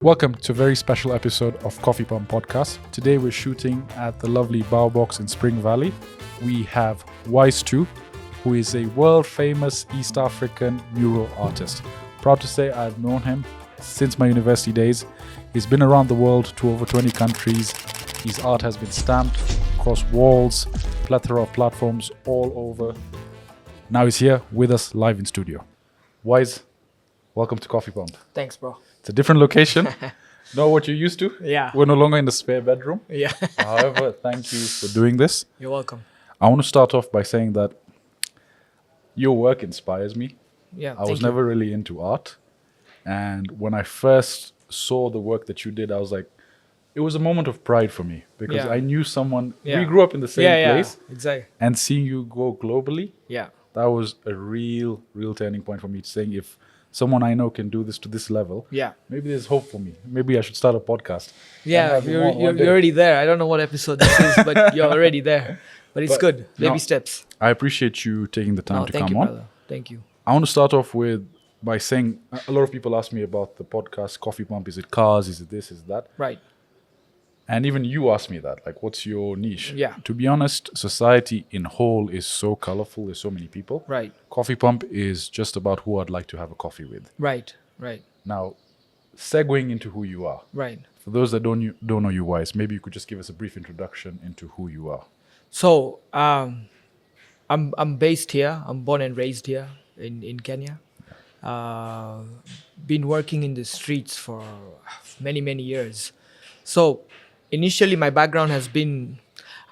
Welcome to a very special episode of Coffee Pump Podcast. Today we're shooting at the lovely Bao Box in Spring Valley. We have WiseTwo, who is a world-famous East African mural artist. Proud to say I've known him since my university days. He's been around the world to over 20 countries. His art has been stamped across walls, plethora of platforms all over. Now he's here with us live in studio. Wise, welcome to Coffee Pump. Thanks, bro. It's a different location. Know what you're used to? Yeah. We're no longer in the spare bedroom. Yeah. However, thank you for doing this. You're welcome. I want to start off by saying that your work inspires me. Yeah. I was never really into art. And when I first saw the work that you did, I was like, it was a moment of pride for me because I knew someone, we grew up in the same place. Yeah, exactly. And seeing you go globally, Yeah. that was a real turning point for me, saying if someone I know can do this to this level, maybe there's hope for me. Maybe I should start a podcast. Yeah, you're already there. I don't know what episode this is, but you're already there. But it's good. Baby steps. I appreciate you taking the time to come on. Brother. Thank you. I want to start off by saying a lot of people ask me about the podcast Coffee Pump. Is it cars? Is it this? Is it that? Right. And even you asked me that, like, what's your niche? Yeah. To be honest, society in whole is so colorful. There's so many people. Right. Coffee Pump is just about who I'd like to have a coffee with. Right. Now, segueing into who you are. Right. For those that don't know you, Wise, maybe you could just give us a brief introduction into who you are. So, I'm based here. I'm born and raised here in Kenya. Been working in the streets for many years. So, initially my background has been,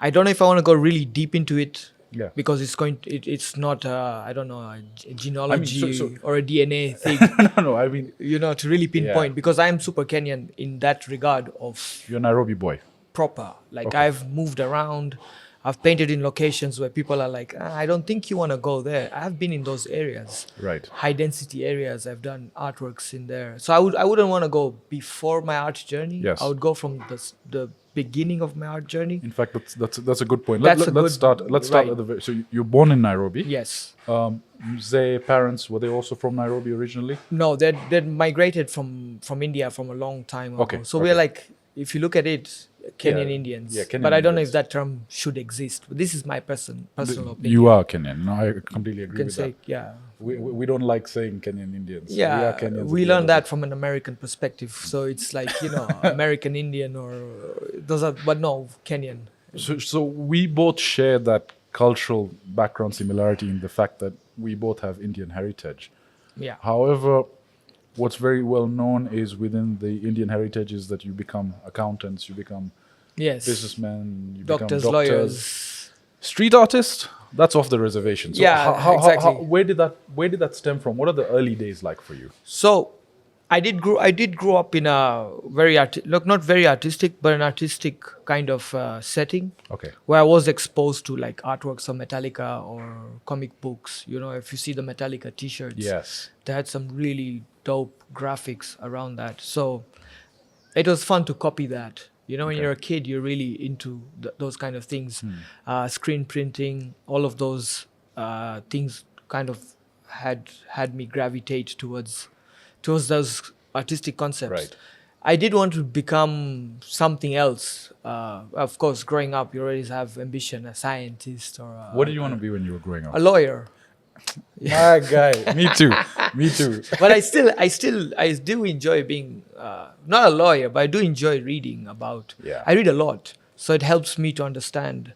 I don't know if I want to go really deep into it. Yeah. Because it's not a genealogy or a DNA thing. No, I mean, to really pinpoint, because I'm super Kenyan in that regard of you're a Nairobi boy. proper. Like, I've moved around. I've painted in locations where people are like, I don't think you want to go there. I've been in those areas. Right. High density areas. I've done artworks in there. So I wouldn't want to go before my art journey. Yes. I would go from the beginning of my art journey. In fact, that's a good point. Let's start at the very. So you're born in Nairobi. Yes. Zs Parents, were they also from Nairobi originally? No, they migrated from India from a long time ago. Okay. So we're like, if you look at it, Kenyan Indians. Yeah, Kenyan but I don't know Indians. if that term should exist. But this is my personal opinion. You are Kenyan. No, I completely agree You can with say, that. yeah. We don't like saying Kenyan Indians. Yeah, we are Kenyans. we learned that from an American perspective. So it's like, American Indian or those are, but no, Kenyan. So we both share that cultural background similarity in the fact that we both have Indian heritage. Yeah. However, what's very well known is within the Indian heritage is that you become accountants, you become businessmen, you Doctors, become doctors. lawyers. Street artist, that's off the reservation. So exactly. Where did that stem from? What are the early days like for you? So I did grow up in a very not very artistic, but an artistic kind of setting. Okay. Where I was exposed to like artworks of Metallica or comic books. If you see the Metallica T-shirts, Yes. they had some really dope graphics around that. So it was fun to copy that. When you're a kid, you're really into those kind of things. Screen printing, all of those things kind of had me gravitate towards those artistic concepts. Right. I did want to become something else. Of course, growing up, you always have ambition, a scientist or What did you want to be when you were growing up? a lawyer. My guy. Me too. But I do enjoy being not a lawyer, but I do enjoy reading about. Yeah. I read a lot, so it helps me to understand.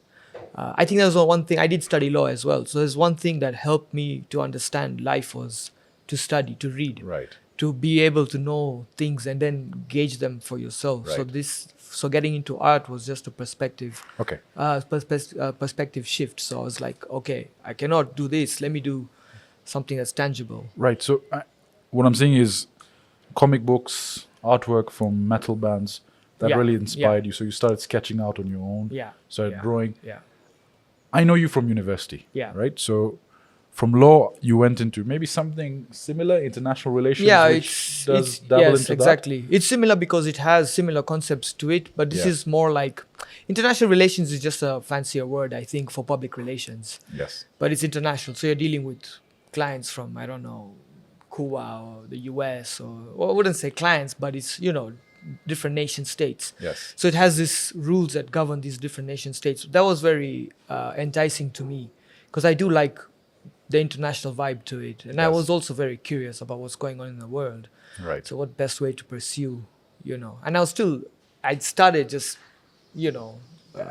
I think there's one thing I did study law as well. So there's one thing that helped me to understand life was to study, to read, Right. to be able to know things and then gauge them for yourself. Right. So getting into art was just a perspective. Okay. Perspective shift. So I was like, okay, I cannot do this. Let me do something that's tangible. Right. So what I'm saying is comic books, artwork from metal bands that really inspired you. So you started sketching out on your own. Yeah. Started drawing. Yeah. I know you from university. Yeah. Right. So from law, you went into maybe something similar, international relations. Yeah, which does dabble yes, into exactly. that. It's similar because it has similar concepts to it, but this is more like international relations is just a fancier word, I think, for public relations. Yes. But it's international, so you're dealing with clients from, I don't know, Cuba or the US, or well, I wouldn't say clients, but it's, different nation states. Yes. So it has these rules that govern these different nation states. That was very enticing to me because I do like the international vibe to it. And I Yes. was also very curious about what's going on in the world. Right. So what best way to pursue, And I'd started just,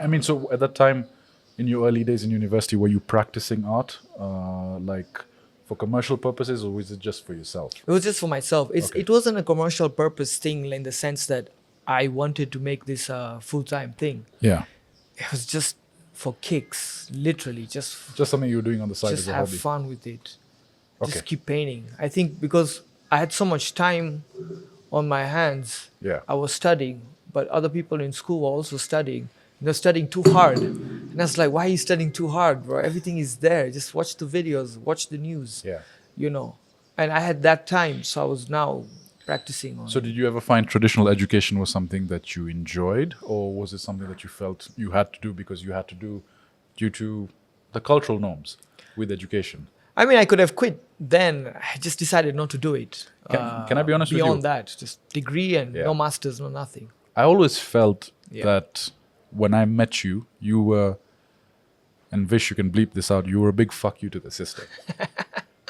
I mean, so at that time, in your early days in university, were you practicing art, like for commercial purposes, or was it just for yourself? It was just for myself. It wasn't a commercial purpose thing in the sense that I wanted to make this a full-time thing. Yeah. It was just for kicks, literally, just Something you were doing on the side just as a have hobby. fun with it. Okay. Just keep painting. I think because I had so much time on my hands, Yeah. I was studying, but other people in school were also studying. They're studying too hard. And I was like, why are you studying too hard, bro? Everything is there. Just watch the videos, watch the news, Yeah. And I had that time, so I was now practicing on So it. did you ever find traditional education was something that you enjoyed, or was it something that you felt you had to do because you had to do due to the cultural norms with education? I mean, I could have quit then. I just decided not to do it. Can I be honest with you? Beyond that, just degree and Yeah. no masters, no nothing. I always felt Yeah. that when I met you, you were, and Vish, you can bleep this out, you were a big fuck you to the system.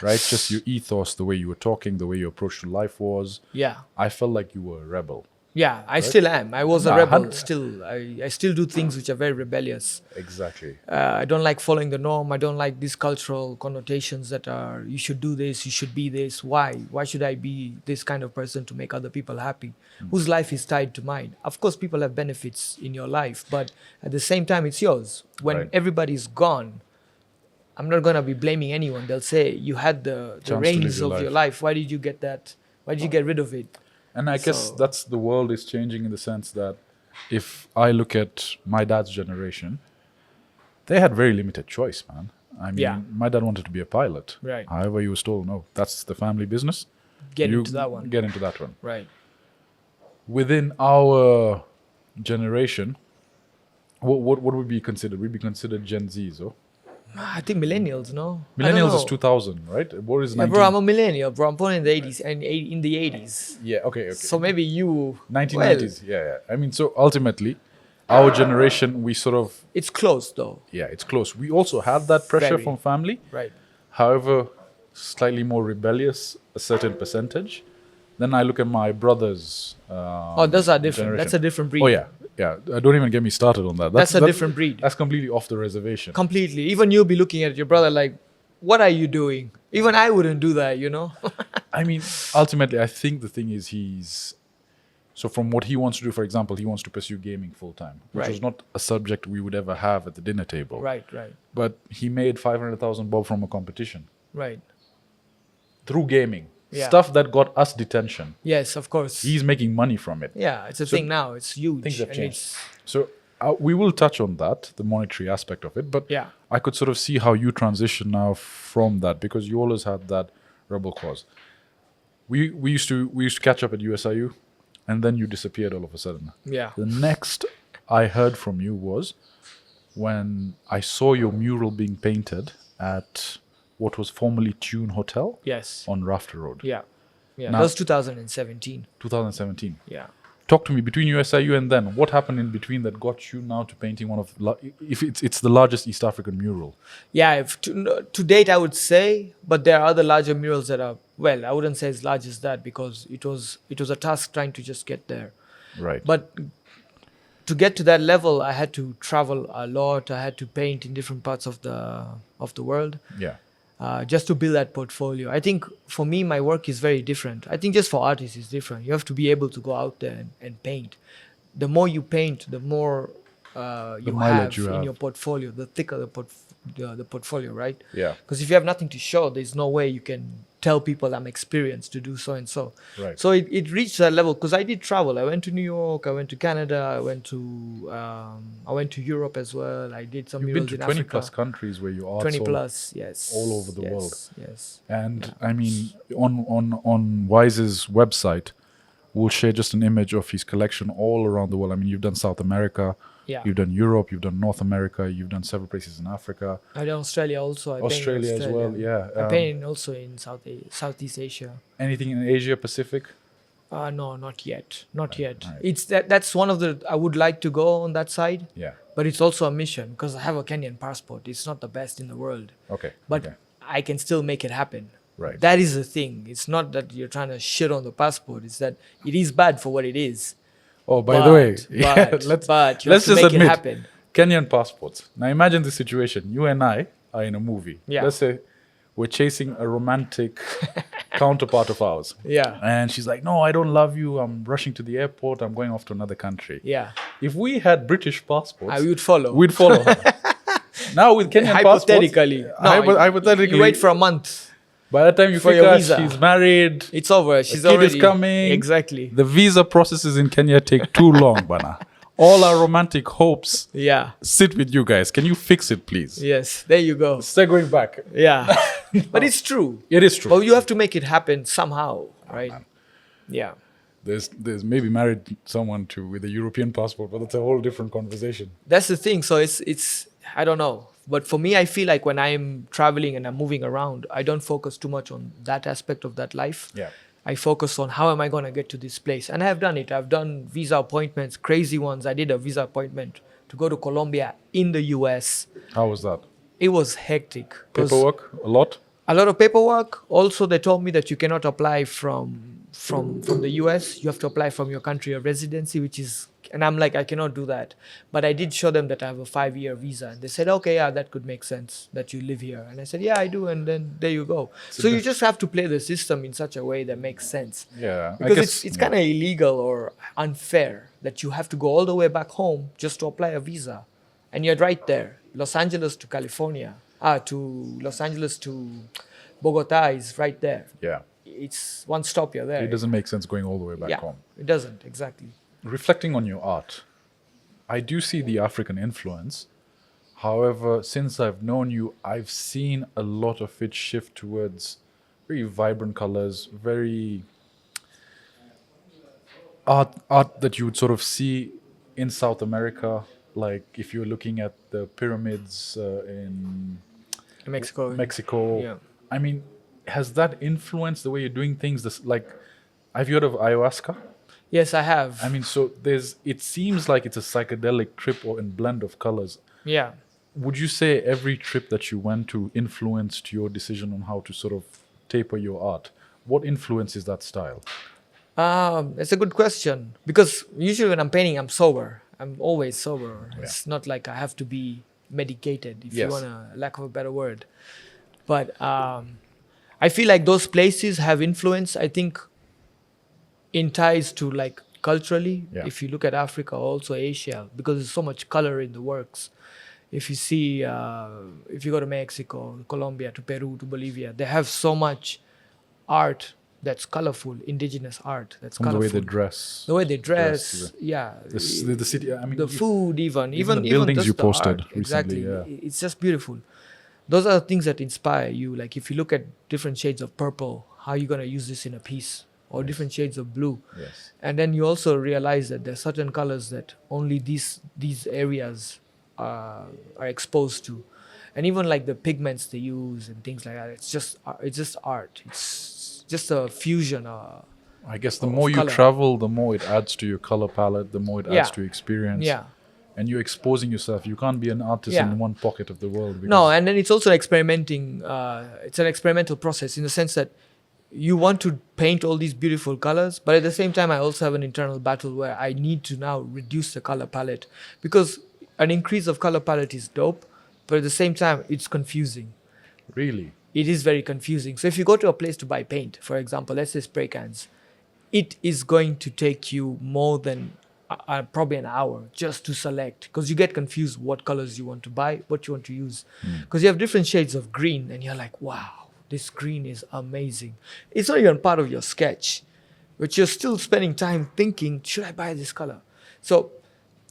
Right? Just your ethos, the way you were talking, the way your approach to life was. Yeah. I felt like you were a rebel. Yeah, I still am. I was a Nah, rebel. hun- Still, I still do things which are very rebellious. Exactly. I don't like following the norm. I don't like these cultural connotations that are you should do this, you should be this. Why? Why should I be this kind of person to make other people happy? Whose life is tied to mine? Of course, people have benefits in your life, but at the same time, it's yours. When Right. everybody's gone, I'm not gonna be blaming anyone. They'll say you had the to reins live of your your life. Why did you get that? Why did you get rid of it? And I guess So- that's the world is changing in the sense that if I look at my dad's generation, they had very limited choice, man. I mean, Yeah. my dad wanted to be a pilot. Right. However, he was told, no, that's the family business. Get You into that one. Get into that one. Right. Within our generation, what would be considered? We'd be considered Gen Zs, or I think millennials, no? I don't millennials is know. 2000, right? What is Yeah, 19? bro, I'm a millennial, bro. I'm born in the 80s and in the 80s. Yeah, okay. So maybe you 1990s, yeah. I mean, so ultimately, our generation, we sort of, it's close though. yeah, it's close. We also had that pressure Very. from family. Right. However, slightly more rebellious, a certain percentage. Then I look at my brother's. Oh, those are different. generation. That's a different breed. Oh yeah. Don't even get me started on that. That's a different breed. That's completely off the reservation. Completely. Even you'll be looking at your brother like, what are you doing? Even I wouldn't do that, I mean, ultimately, I think the thing is he's. So from what he wants to do, for example, he wants to pursue gaming full time, which Right. was not a subject we would ever have at the dinner table. Right. But he made 500,000 bob from a competition Right. through gaming. Yeah. Stuff that got us detention. Yes, of course. He's making money from it. Yeah, it's a So thing now. It's huge. things have and changed. it's- So we will touch on that, the monetary aspect of it. But Yeah. I could sort of see how you transition now from that because you always had that rebel cause. We used to catch up at USIU, and then you disappeared all of a sudden. Yeah. The next I heard from you was when I saw your mural being painted at what was formerly Tune Hotel Yes. on Rafter Road, Yeah. Yeah. Now- That was 2017. 2017. Yeah. Talk to me between USIU and then what happened in between that got you now to painting one of if it's the largest East African mural. Yeah, to date, I would say, but there are other larger murals that are, well, I wouldn't say as large as that because it was a task trying to just get there. Right. But to get to that level, I had to travel a lot. I had to paint in different parts of the world Yeah. just to build that portfolio. I think for me, my work is very different. I think just for artists, it's different. You have to be able to go out there and paint. The more you paint, the more you mileage have you in have. your portfolio, the thicker the portfolio, right? Yeah. Because if you have nothing to show, there's no way you can tell people I'm experienced to do so and so. Right. So it reached that level because I did travel. I went to New York. I went to Canada. I went to Europe as well. I did some You've been murals to in 20 Africa. plus countries where you are 20 plus, yes. all over the Yes, world. Yes. And I mean, on Wise's website, we'll share just an image of his collection all around the world. I mean, you've done South America, Yeah. You've done Europe, you've done North America, you've done several places in Africa. I done Australia also. I paint in Australia as well, yeah. I paint also in Southeast Asia. Anything in Asia Pacific? No, not yet. Not yet. right. It's that's one of the I would like to go on that side, Yeah. but it's also a mission because I have a Kenyan passport. It's not the best in the world, Okay. but okay. I can still make it happen. Right. That is the thing. It's not that you're trying to shit on the passport. It's that it is bad for what it is. Oh, by the way, yeah, but let's you have let's to just make it admit, happen. Kenyan passports. Now imagine the situation. You and I are in a movie. Yeah. Let's say we're chasing a romantic counterpart of ours. Yeah. And she's like, no, I don't love you. I'm rushing to the airport. I'm going off to another country. Yeah. If we had British passports, I would follow. we'd follow her. Now with Kenyan Hypothetically. passports, hypothetically, You wait for a month. by the time you for figure your out visa. she's married, It's over. She's kid is already coming. Exactly. the visa processes in Kenya take too long, Bana. All our romantic hopes Yeah. sit with you guys. Can you fix it, please? Yes. There you go. Segueing back. Yeah. But it's true. It is true. But you have to make it happen somehow, right? Yeah. There's maybe married someone to with a European passport, but that's a whole different conversation. That's the thing. So it's I don't know. But for me, I feel like when I'm traveling and I'm moving around, I don't focus too much on that aspect of that life. Yeah. I focus on how am I going to get to this place. And I have done it. I've done visa appointments, crazy ones. I did a visa appointment to go to Colombia in the US. How was that? It was hectic. 'Cause Paperwork? A lot? a lot of paperwork. Also, they told me that you cannot apply from the US. You have to apply from your country of residency, which is, and I'm like, I cannot do that. But I did show them that I have a 5-year visa, and they said, okay, yeah, that could make sense that you live here. And I said, yeah, I do, and then there you go. So you just have to play the system in such a way that makes sense. Yeah. I Because guess, it's kind of illegal or unfair that you have to go all the way back home just to apply a visa, and you're right there, Los Angeles to California, to Los Angeles to Bogota is right there. Yeah. It's one stop, you're there. It doesn't make sense going all the way back home. It doesn't, exactly. Reflecting on your art, I do see the African influence. However, since I've known you, I've seen a lot of it shift towards very vibrant colors, very art that you would sort of see in South America. Like if you're looking at the pyramids in Mexico. Yeah. I mean, has that influenced the way you're doing things? Like, have you heard of ayahuasca? Yes, I have. I mean, so it seems like it's a psychedelic trip or in blend of colors. Yeah. Would you say every trip that you went to influenced your decision on how to sort of taper your art? What influences that style? It's a good question, because usually when I'm painting, I'm sober. I'm always sober. Yeah. It's not like I have to be medicated, if Yes. you want a lack of a better word. But I feel like those places have influence, I think, in ties to like culturally. Yeah. If you look at Africa, also Asia, because there's so much color in the works. If you see, if you go to Mexico, Colombia, to Peru, to Bolivia, they have so much art that's colorful, indigenous art that's From colorful. the way they dress. The way they dress, yeah. The city, I mean, The food, even the buildings just you the posted art. recently, Exactly. yeah. It's just beautiful. Those are the things that inspire you. Like if you look at different shades of purple, how are you gonna use this in a piece? Or different shades of blue. Yes. And then you also realize that there are certain colors that only these areas are exposed to. And even like the pigments they use and things like that, it's just art. It's just a fusion. I guess the of more you color. travel, the more it adds to your color palette, the more it adds Yeah. to your experience. Yeah. And you're exposing yourself. You can't be an artist Yeah. in one pocket of the world. No, because- and then it's also experimenting. It's an experimental process in the sense that you want to paint all these beautiful colors, but at the same time, I also have an internal battle where I need to now reduce the color palette, because an increase of color palette is dope, but at the same time, it's confusing. Really? It is very confusing. So if you go to a place to buy paint, for example, let's say spray cans, it is going to take you more than probably an hour just to select, because you get confused what colors you want to buy, what you want to use, because you have different shades of green and you're like, wow, this green is amazing. It's not even part of your sketch, but you're still spending time thinking, should I buy this color? So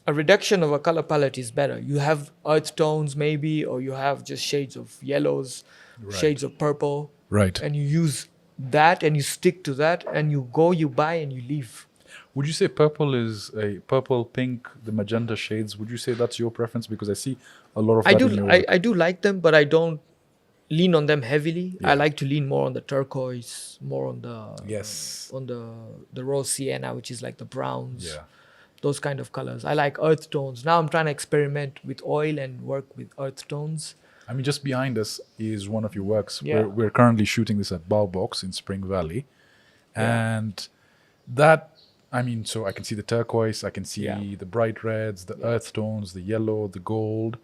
a reduction of a color palette is better. You have earth tones maybe, or you have just shades of yellows, shades of purple, Right. and you use that and you stick to that and you go, you buy and you leave. Would you say purple is a purple, pink, the magenta shades? Would you say that's your preference? Because I see a lot of I that do in your work. I do like them, but I don't lean on them heavily. Yeah. I like to lean more on the turquoise, more on the Yes. on the rose sienna, which is like the browns. Yeah. Those kind of colors. I like earth tones. Now I'm trying to experiment with oil and work with earth tones. I mean, just behind us is one of your works. Yeah. We're currently shooting this at Bao Box in Spring Valley. Yeah. And that, I mean, so I can see the turquoise, I can see Yeah. the bright reds, the earth tones, the yellow, the gold.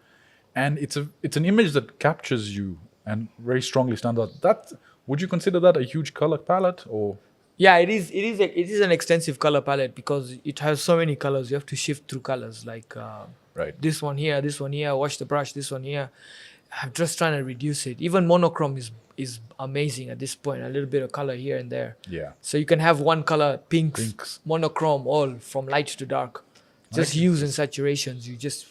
And it's an image that captures you and very strongly stands out. That, would you consider that a huge color palette or? Yeah, it is an extensive color palette because it has so many colors. You have to shift through colors like Right. this one here, wash the brush, this one here. I'm just trying to reduce it. Even monochrome is amazing at this point. A little bit of color here and there. Yeah. So you can have one color, pinks, monochrome, all from light to dark. Just hues and saturations. You just,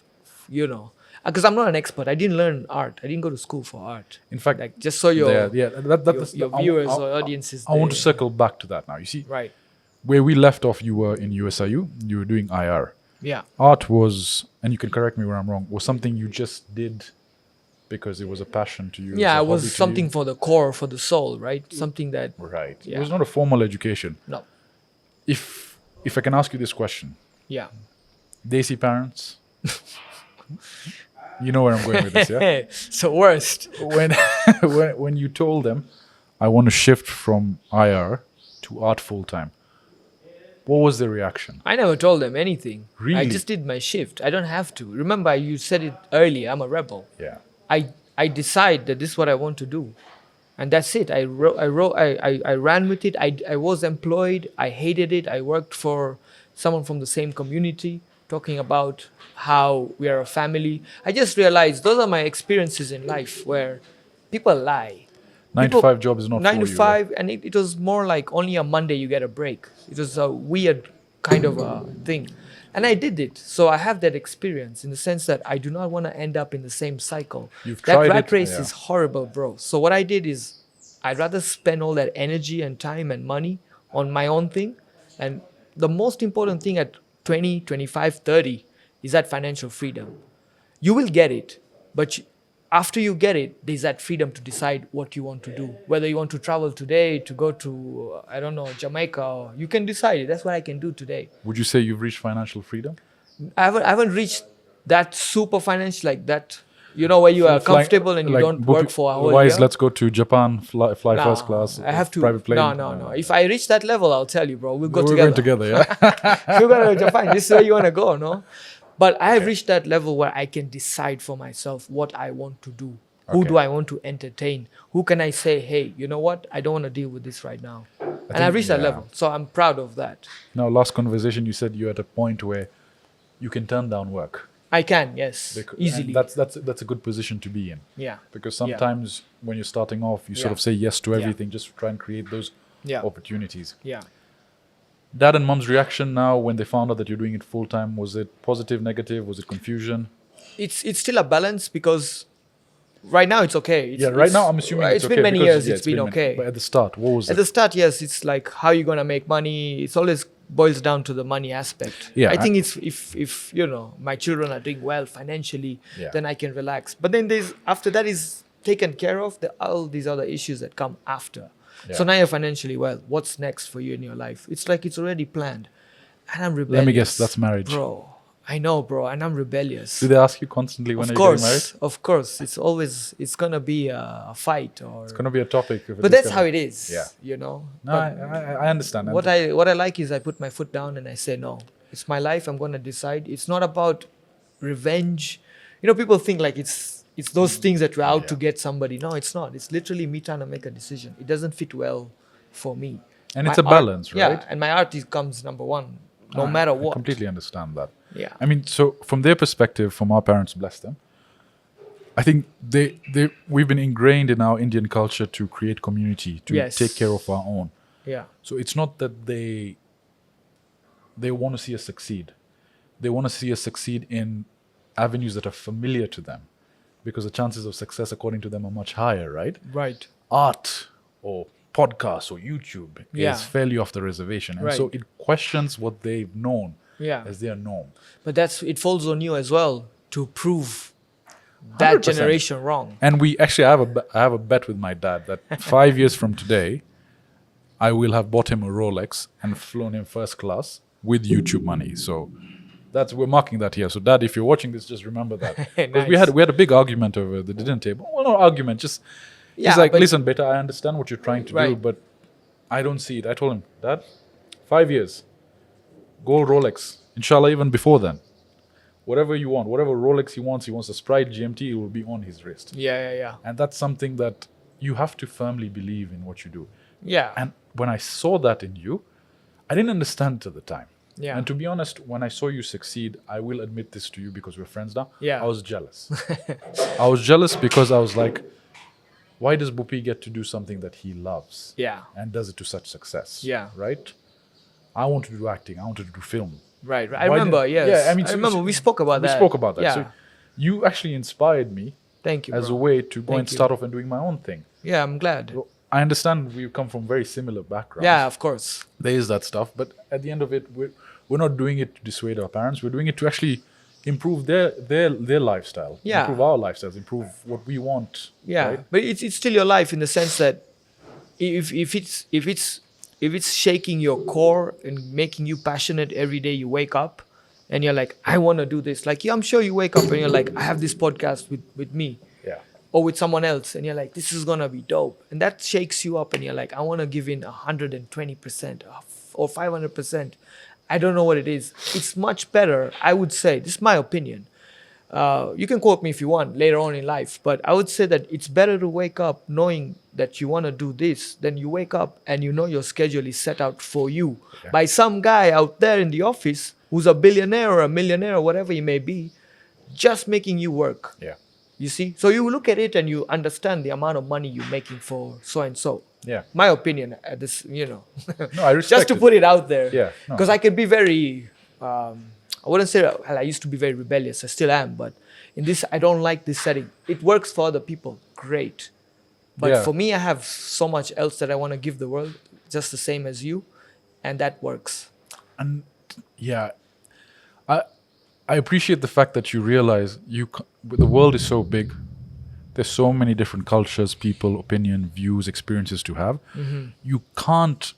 because I'm not an expert. I didn't learn art. I didn't go to school for art. In fact, Like just so your your viewers or audiences. I want to circle back to that now. You see, Right. where we left off, you were in USIU, you were doing IR. Yeah. Art was, and you can correct me where I'm wrong, was something you just did because it was a passion to you. Yeah, a it was hobby to something you. for the core, for the soul, right? Something that Right. Yeah. It was not a formal education. no. If I can ask you this question, Yeah. Desi Parents, you know where I'm going with this, yeah? It's the worst. when when you told them, I want to shift from IR to art full time, what was their reaction? I never told them anything. I Really? just did my shift. I don't have to. Remember, you said it earlier. I'm a rebel. Yeah. I decide that this is what I want to do, and that's it. I ran with it. I was employed. I hated it. I worked for someone from the same community, talking about how we are a family. I just realized those are my experiences in life where people lie. 9 to 5 job is not 9 for to you. 5, and it was more like only a Monday you get a break. It was a weird kind of a thing. And I did it. So I have that experience in the sense that I do not want to end up in the same cycle. You've That tried rat it, race yeah. is horrible, bro. So what I did is I'd rather spend all that energy and time and money on my own thing. And the most important thing at 20, 25, 30 is that financial freedom. You will get it, but after you get it, there's that freedom to decide what you want to do. Whether you want to travel today, to go to, I don't know, Jamaica, or you can decide it. That's what I can do today. Would you say you've reached financial freedom? I haven't reached that super financial like that. You know, where you are comfortable and you like don't work for a whole Wise, year. let's go to Japan, fly Nah, first class, I have to. private plane. No. If I reach that level, I'll tell you, bro. We'll go We're together. going together, yeah? We're going to Japan. This is where you want to go, no? But I have reached that level where I can decide for myself what I want to do. Who Okay. do I want to entertain? Who can I say, hey, you know what? I don't want to deal with this right now. And I've think- reached that yeah. level. So I'm proud of that. Now, last conversation, you said you're at a point where you can turn down work. I can, yes. And Easily. that's a good position to be in. Yeah. Because sometimes when you're starting off, you sort Yeah. of say yes to Yeah. everything, just to try and create those Yeah. opportunities. Yeah. Dad and mom's reaction now when they found out that you're doing it full time, was it positive, negative? Was it confusion? It's still a balance because right now it's okay. Right now I'm assuming it's okay. been many because, years. It's been okay. But at the start, what was At it? the start, yes, it's like how you're gonna make money. It's always boils down to the money aspect. Yeah, I think it's if you know my children are doing well financially, Yeah. then I can relax. But then there's after that is taken care of, all these other issues that come after. So Yeah. now you're financially well. What's next for you in your life? It's like it's already planned. And I'm rebellious. Let me guess, that's marriage. Bro. I know, bro, and I'm rebellious. Do they ask you constantly when Of are you getting married? course, of course. It's gonna be a fight or It's going to be a topic. but that's how it is. Yeah. You know. No, But I understand. what I like is I put my foot down and I say no. It's my life. I'm gonna decide. It's not about revenge. You know, people think like it's those things that we're out to Yeah. get somebody. No, it's not. It's literally me trying to make a decision. It doesn't fit well for me. And My it's a art- balance, right? Yeah, and my art comes number one, no matter I what. completely understand that. Yeah. I mean, so from their perspective, from our parents, bless them, I think we've been ingrained in our Indian culture to create community, to Yes. take care of our own. Yeah. So it's not that they want to see us succeed. They want to see us succeed in avenues that are familiar to them, because the chances of success, according to them, are much higher, right? Right. Art or podcasts or YouTube Yeah. is fairly off the reservation. And Right. so it questions what they've known Yeah. as their norm. But it falls on you as well to prove that 100%. generation wrong. And we actually, I have a bet with my dad that 5 years from today, I will have bought him a Rolex and flown him first class with YouTube money. So we're marking that here. So Dad, if you're watching this, just remember that. Because Nice. we had a big argument over the dinner table. Well, not argument, just Yeah, he's like, but- listen, beta, I understand what you're trying to do, Right. but I don't see it. I told him, Dad, 5 years, gold Rolex, inshallah, even before then. Whatever you want, whatever Rolex he wants a Sprite GMT, it will be on his wrist. Yeah. And that's something that you have to firmly believe in what you do. Yeah. And when I saw that in you, I didn't understand it at the time. Yeah. And to be honest, when I saw you succeed, I will admit this to you because we're friends now. Yeah. I was jealous. I was jealous because I was like, why does Bupi get to do something that he loves Yeah. and does it to such success? Yeah. Right? I wanted to do acting. I wanted to do film. Right. I Why remember, didn't- yes. Yeah, I mean, I remember we spoke about that. We spoke about that. Yeah. So you actually inspired me Thank you, as a bro. way to go Thank and you. start off and doing my own thing. Yeah, I'm glad. I understand we come from very similar backgrounds. Yeah, of course. There is that stuff, but at the end of it, we're not doing it to dissuade our parents. We're doing it to actually improve their lifestyle, Yeah. improve our lifestyles, improve what we want. Yeah, right? but it's still your life in the sense that if it's shaking your core and making you passionate every day you wake up and you're like, I want to do this. Like, yeah, I'm sure you wake up and you're like, I have this podcast with me Yeah, or with someone else, and you're like, this is gonna be dope, and that shakes you up and you're like, I want to give in 120% or 500%. I don't know what it is. It's much better, I would say, this is my opinion. You can quote me if you want later on in life, but I would say that it's better to wake up knowing that you want to do this than you wake up and you know your schedule is set out for you by some guy out there in the office who's a billionaire or a millionaire or whatever he may be, just making you work. yeah, You see? So you look at it and you understand the amount of money you're making for so and so. yeah. My opinion, this, No, I respect just to it. put it out there. Yeah, no. Because I can be very, I wouldn't say, well, I used to be very rebellious. I still am. But in this, I don't like this setting. It works for other people. Great. But Yeah. for me, I have so much else that I want to give the world, just the same as you. And that works. And yeah, I appreciate the fact that you realize the world is so big. There's so many different cultures, people, opinion, views, experiences to have. You can't,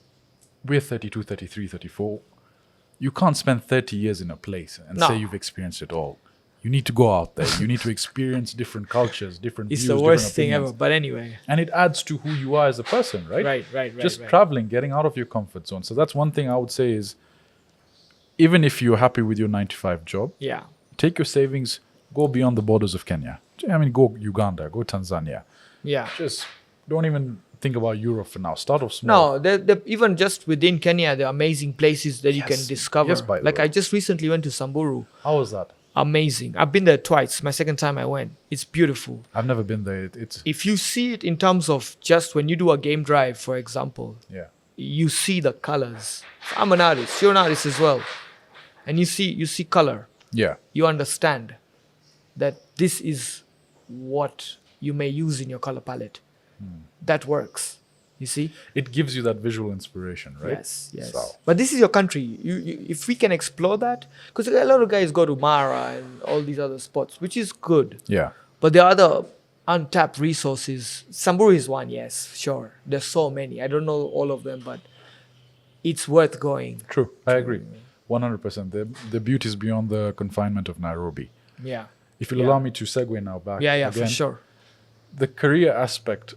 we're 32, 33, 34. You can't spend 30 years in a place and No. say you've experienced it all. You need to go out there. You need to experience different cultures, different It's views, the different worst thing opinions. ever. But anyway. And it adds to who you are as a person, right? Right. Just traveling, getting out of your comfort zone. So that's one thing I would say is, even if you're happy with your 9-to-5 job, Yeah. take your savings, go beyond the borders of Kenya. I mean, go Uganda, go Tanzania. Yeah. Just don't even think about Europe for now. Start off small. No, even just within Kenya, there are amazing places that you can Yes. discover. Yes, by the like way. I just recently went to Samburu. How was that? Amazing. I've been there twice. My second time I went. It's beautiful. I've never been there. It's If you see it in terms of just when you do a game drive, for example, yeah, you see the colors. I'm an artist. You're an artist as well. And you see color. yeah, You understand that this is what you may use in your color palette. That works. You see? it gives you that visual inspiration, right? Yes. So, But this is your country. You if we can explore that, because a lot of guys go to Mara and all these other spots, which is good. yeah, But there are other untapped resources. Samburu is one, yes, sure. There's so many. I don't know all of them, but it's worth going. true. I agree, 100%. The beauty is beyond the confinement of Nairobi. Yeah. If you'll Yeah. allow me to segue now back, Yeah, again, for sure. the career aspect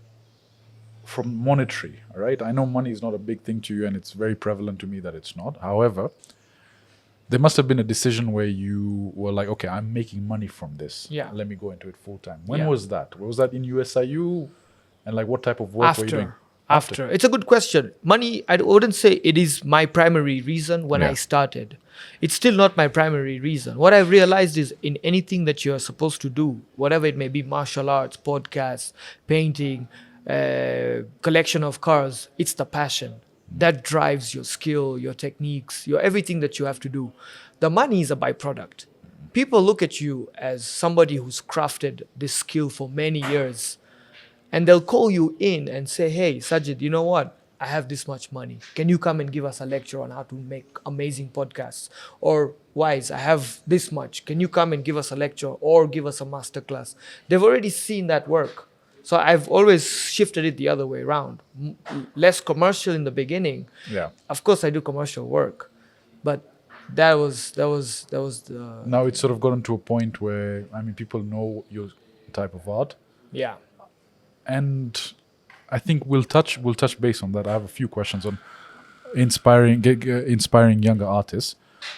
from monetary, all right? I know money is not a big thing to you, and it's very prevalent to me that it's not. However, there must have been a decision where you were like, okay, I'm making money from this. Yeah. Let me go into it full time. When Yeah. was that? Was that in USIU? And like, what type of work were you doing? After. It's a good question. Money, I wouldn't say it is my primary reason when Yeah. I started. It's still not my primary reason. What I've realized is in anything that you're supposed to do, whatever it may be, martial arts, podcasts, painting, collection of cars, it's the passion. That drives your skill, your techniques, your everything that you have to do. The money is a byproduct. People look at you as somebody who's crafted this skill for many years. And they'll call you in and say, hey, Sajid, you know what? I have this much money. Can you come and give us a lecture on how to make amazing podcasts? Or Wise, I have this much. Can you come and give us a lecture or give us a masterclass? They've already seen that work. So I've always shifted it the other way around. Less commercial in the beginning. Yeah. Of course, I do commercial work, but that was the Now it's sort of gotten to a point where, I mean, people know your type of art. yeah. And I think we'll touch base on that. I have a few questions on inspiring younger artists.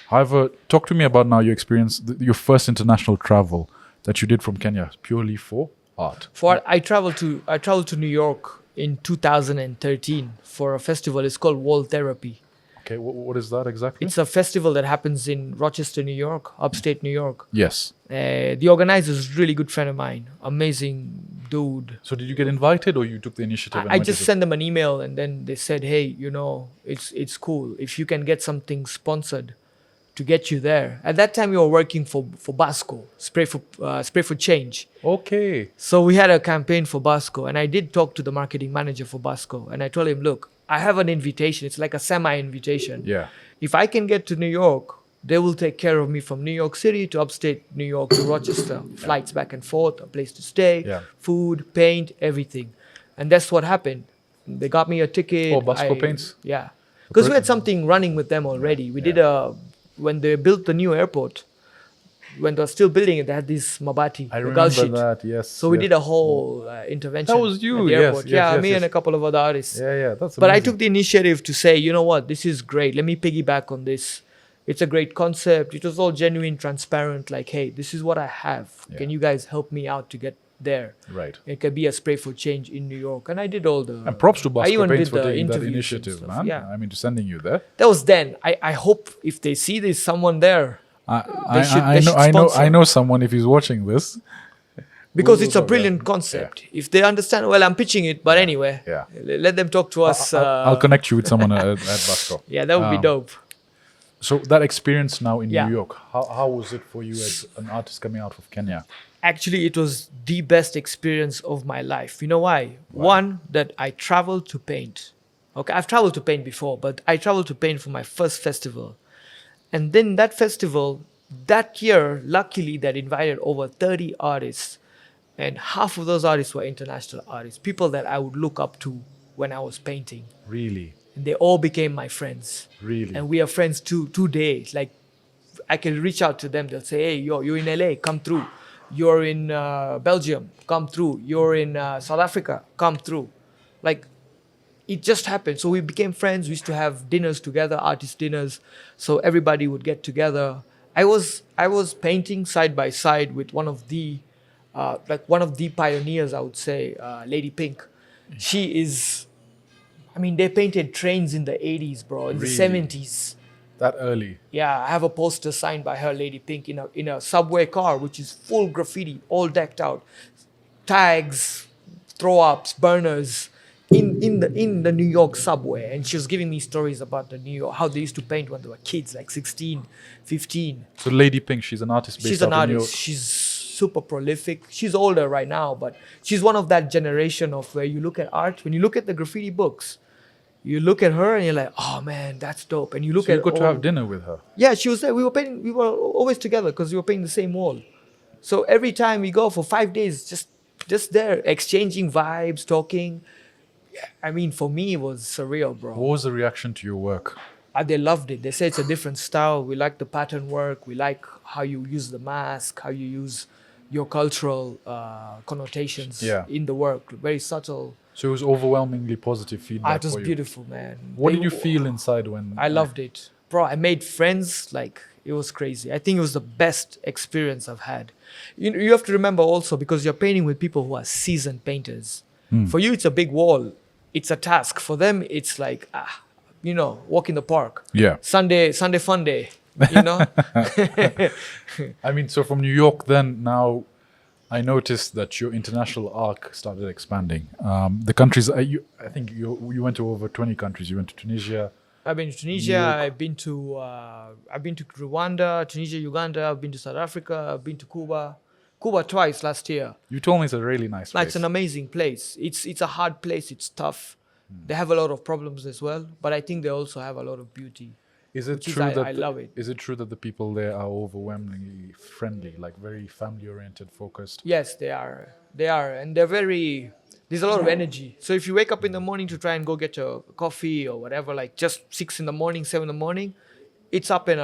However, talk to me about now your experience, your first international travel that you did from Kenya, purely for art. I traveled to New York in 2013 for a festival. It's called Wall Therapy. Okay, what is that exactly? It's a festival that happens in Rochester, New York, upstate New York. Yes. The organizer is a really good friend of mine, amazing dude. So did you get invited, or you took the initiative? I just sent them an email, and then they said, hey, you know, it's cool if you can get something sponsored to get you there. At that time, we were working for Basco, Spray for Change. Okay. So we had a campaign for Basco, and I did talk to the marketing manager for Basco, and I told him, look, I have an invitation. It's like a semi-invitation. Yeah. If I can get to New York, they will take care of me from New York City to upstate New York to Rochester. Flights back and forth, a place to stay, food, paint, everything. And that's what happened. They got me a ticket. Oh, Basco Paints? Yeah. Because we had something running with them already. We did when they built the new airport, when they were still building it, they had this mabati. I remember that, yes. So we did a whole intervention. That was you, at the yes, airport. yes, me and a couple of other artists. Yeah, that's amazing. But I took the initiative to say, you know what, this is great. Let me piggyback on this. It's a great concept. It was all genuine, transparent. Like, hey, this is what I have. Yeah. Can you guys help me out to get there? Right. It could be a spray for change in New York. And I did all the... And props to I Basco even Paints did for the taking that interviews and initiative, stuff. man. Yeah. I mean, to sending you there. That was then. I hope if they see there's someone there, I sponsor. know someone if he's watching this. because We'll it's a talk, brilliant concept. If they understand, well, I'm pitching it, but anyway, let them talk to us. I'll connect you with someone at Basco. Yeah, that would be dope. So that experience now in Yeah. New York, how was it for you as an artist coming out of Kenya? Actually, it was the best experience of my life. You know why? One, that I traveled to paint. Okay, I've traveled to paint before, but I traveled to paint for my first festival. And then that festival, that year, luckily, that invited over 30 artists. And half of those artists were international artists, people that I would look up to when I was painting. Really? And they all became my friends. Really? And we are friends today. Like, I can reach out to them. They'll say, hey, you're in LA, come through. You're in Belgium, come through. You're in South Africa, come through. Like, it just happened. So we became friends. We used to have dinners together, artist dinners. So everybody would get together. I was painting side by side with one of the pioneers, I would say, Lady Pink. She is, I mean, they painted trains in the 80s, bro, in the 70s. That early? Yeah, I have a poster signed by her, Lady Pink, in a subway car, which is full graffiti, all decked out. Tags, throw-ups, burners. In the New York subway, and she was giving me stories about the New York, how they used to paint when they were kids, like 16, 15. So Lady Pink, she's an artist based She's an out in New artist. York. She's super prolific. She's older right now, but she's one of that generation of where you look at art, when you look at the graffiti books, you look at her and you're like, oh man, that's dope. And you look So at you got to have dinner with her? Yeah, she was there. We were always together because we were painting the same wall. So every time we go for 5 days, just there, exchanging vibes, talking. I mean, for me, it was surreal, bro. What was the reaction to your work? They loved it. They said it's a different style. We like the pattern work. We like how you use the mask, how you use your cultural connotations in the work. Very subtle. So it was overwhelmingly positive feedback It was for you. beautiful, man. What did you feel inside when... I loved it. Bro, I made friends. Like, it was crazy. I think it was the best experience I've had. You have to remember also, because you're painting with people who are seasoned painters. For you, it's a big wall. It's a task. For them, it's like, walk in the park. Yeah. Sunday fun day, you know? I mean, so from New York then, now I noticed that your international arc started expanding. The countries, I think you went to over 20 countries. You went to Tunisia. I've been to Tunisia. I've been to Rwanda, Tunisia, Uganda. I've been to South Africa. I've been to Cuba. Cuba twice last year. You told me it's a really nice Like, place. it's an amazing place. It's a hard place. It's tough. They have a lot of problems as well, but I think they also have a lot of beauty. Is it which is true that I love it. Is it true that the people there are overwhelmingly friendly, like very family-oriented, focused? Yes, they are. They are, and they're very. There's a lot of energy. So if you wake up in the morning to try and go get your coffee or whatever, like just 6 in the morning, 7 in the morning, it's up and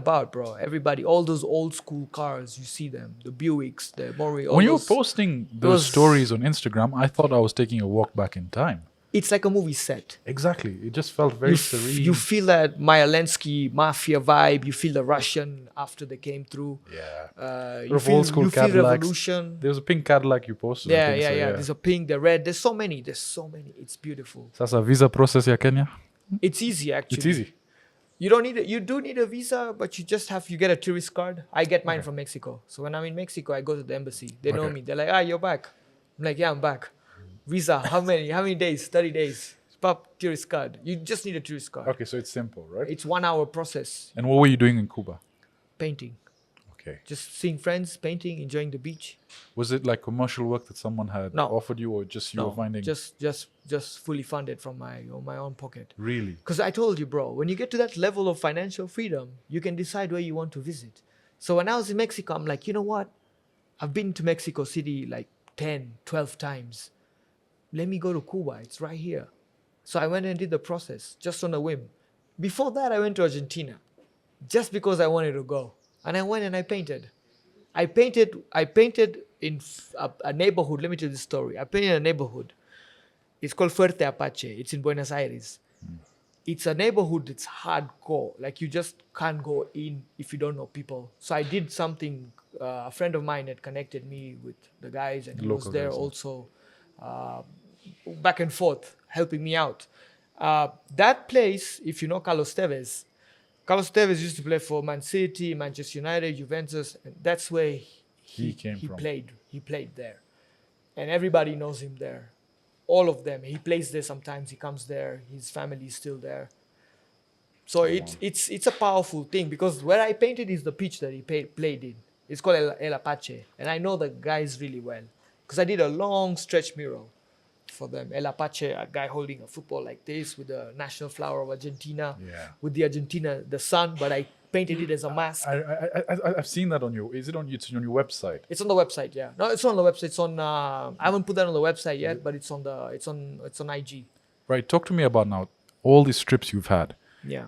about, bro. Everybody, all those old school cars, you see them, the Buicks, the Mori. When you were posting those stories on Instagram, I thought I was taking a walk back in time. It's like a movie set. Exactly. It just felt very serene. You feel that Maya-Lenski mafia vibe. You feel the Russian after they came through. Yeah. You feel, old school you feel Cadillacs. revolution. There was a pink Cadillac you posted. I Yeah, think, yeah, so, yeah. There's a pink, the red. There's so many. It's beautiful. Sasa visa process ya Kenya? It's easy, actually. It's easy. You don't need it. You do need a visa, but you get a tourist card. I get mine from Mexico. So when I'm in Mexico, I go to the embassy. They know me. They're like, you're back. I'm like, yeah, I'm back. Visa, how many days? 30 days. Pop, tourist card. You just need a tourist card. Okay, so it's simple, right? It's 1 hour process. And what were you doing in Cuba? Painting. Okay. Just seeing friends, painting, enjoying the beach. Was it like commercial work that someone had offered you, or just you were finding? Just fully funded from my own pocket. Really? Because I told you, bro, when you get to that level of financial freedom, you can decide where you want to visit. So when I was in Mexico, I'm like, you know what? I've been to Mexico City like 10, 12 times. Let me go to Cuba. It's right here. So I went and did the process just on a whim. Before that, I went to Argentina just because I wanted to go. And I went and I painted. I painted in a neighborhood. Let me tell you this story. I painted in a neighborhood. It's called Fuerte Apache. It's in Buenos Aires. It's a neighborhood that's hardcore. Like, you just can't go in if you don't know people. So I did something. A friend of mine had connected me with the guys, and he was there also, back and forth, helping me out. That place, if you know Carlos Tevez used to play for Man City, Manchester United, Juventus, and that's where he played. He played there. And everybody knows him there. All of them. He plays there sometimes. He comes there. His family is still there. So it's a powerful thing, because where I painted is the pitch that he played in. It's called El Apache. And I know the guys really well, because I did a long stretch mural for them. El Apache, a guy holding a football like this with the national flower of Argentina, with the sun, but I painted it as a mask. I've seen that on your. Is it on? It's on your website. It's on the website, yeah. No, it's on the website. It's on. I haven't put that on the website yet, but it's on IG. Right. Talk to me about now all these trips you've had. Yeah.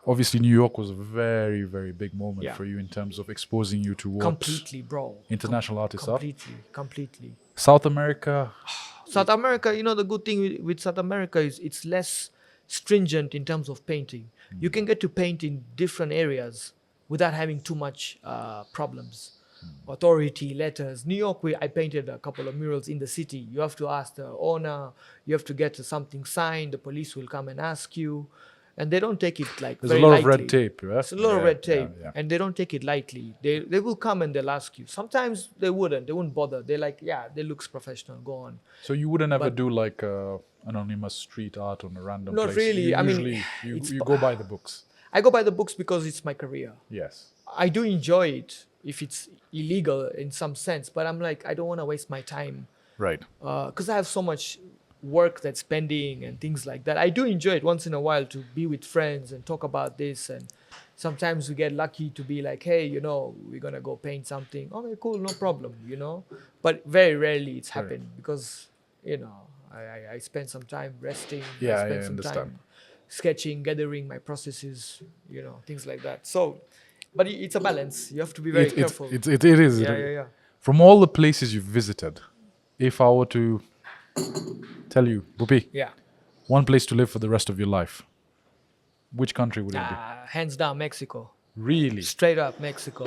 Obviously, New York was a very, very big moment for you in terms of exposing you to what completely, bro. International artists are. Completely. South America. South America, you know, the good thing with South America is it's less stringent in terms of painting. You can get to paint in different areas without having too much problems. Authority, letters. New York, I painted a couple of murals in the city. You have to ask the owner. You have to get something signed. The police will come and ask you. And they don't take it like There's very a lot lightly. of red tape, right? It's a lot of red tape, and they don't take it lightly. They will come and they'll ask you. Sometimes they wouldn't bother. They're like, yeah, they looks professional, go on. So you wouldn't ever do like anonymous street art on a random place? Not really. You go by the books. I go by the books because it's my career. Yes. I do enjoy it if it's illegal in some sense, but I'm like, I don't want to waste my time. Right. Because I have so much work that's pending and things like that. I do enjoy it once in a while to be with friends and talk about this, and sometimes we get lucky to be like, hey, you know, we're gonna go paint something. Okay, cool, no problem, you know. But very rarely it's happened because, you know, I spend some time resting. I spend some time sketching, gathering my processes, you know, things like that. So, but it's a balance. You have to be very careful. It is. Yeah. From all the places you've visited, if I were to tell you, Bupi, one place to live for the rest of your life, which country would it be? Hands down, Mexico. Really? Straight up, Mexico.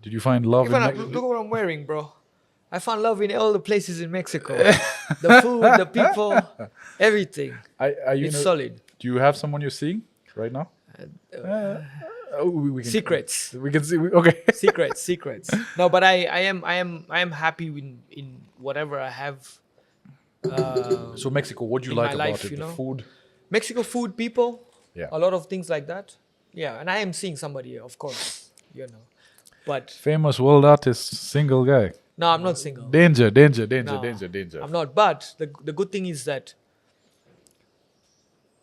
Did you find love in Mexico? Look what I'm wearing, bro. I found love in all the places in Mexico. The food, the people, everything. It's solid. Do you have someone you're seeing right now? We can, secrets. We can see. Okay. Secrets. No, but I am happy in whatever I have. So Mexico, what do you like about it? The food? Mexico food, people. Yeah. A lot of things like that. Yeah, and I am seeing somebody, of course, you know. But famous world artist, single guy. No, I'm not single. Danger, danger, danger, No, danger, danger. I'm not. But the good thing is that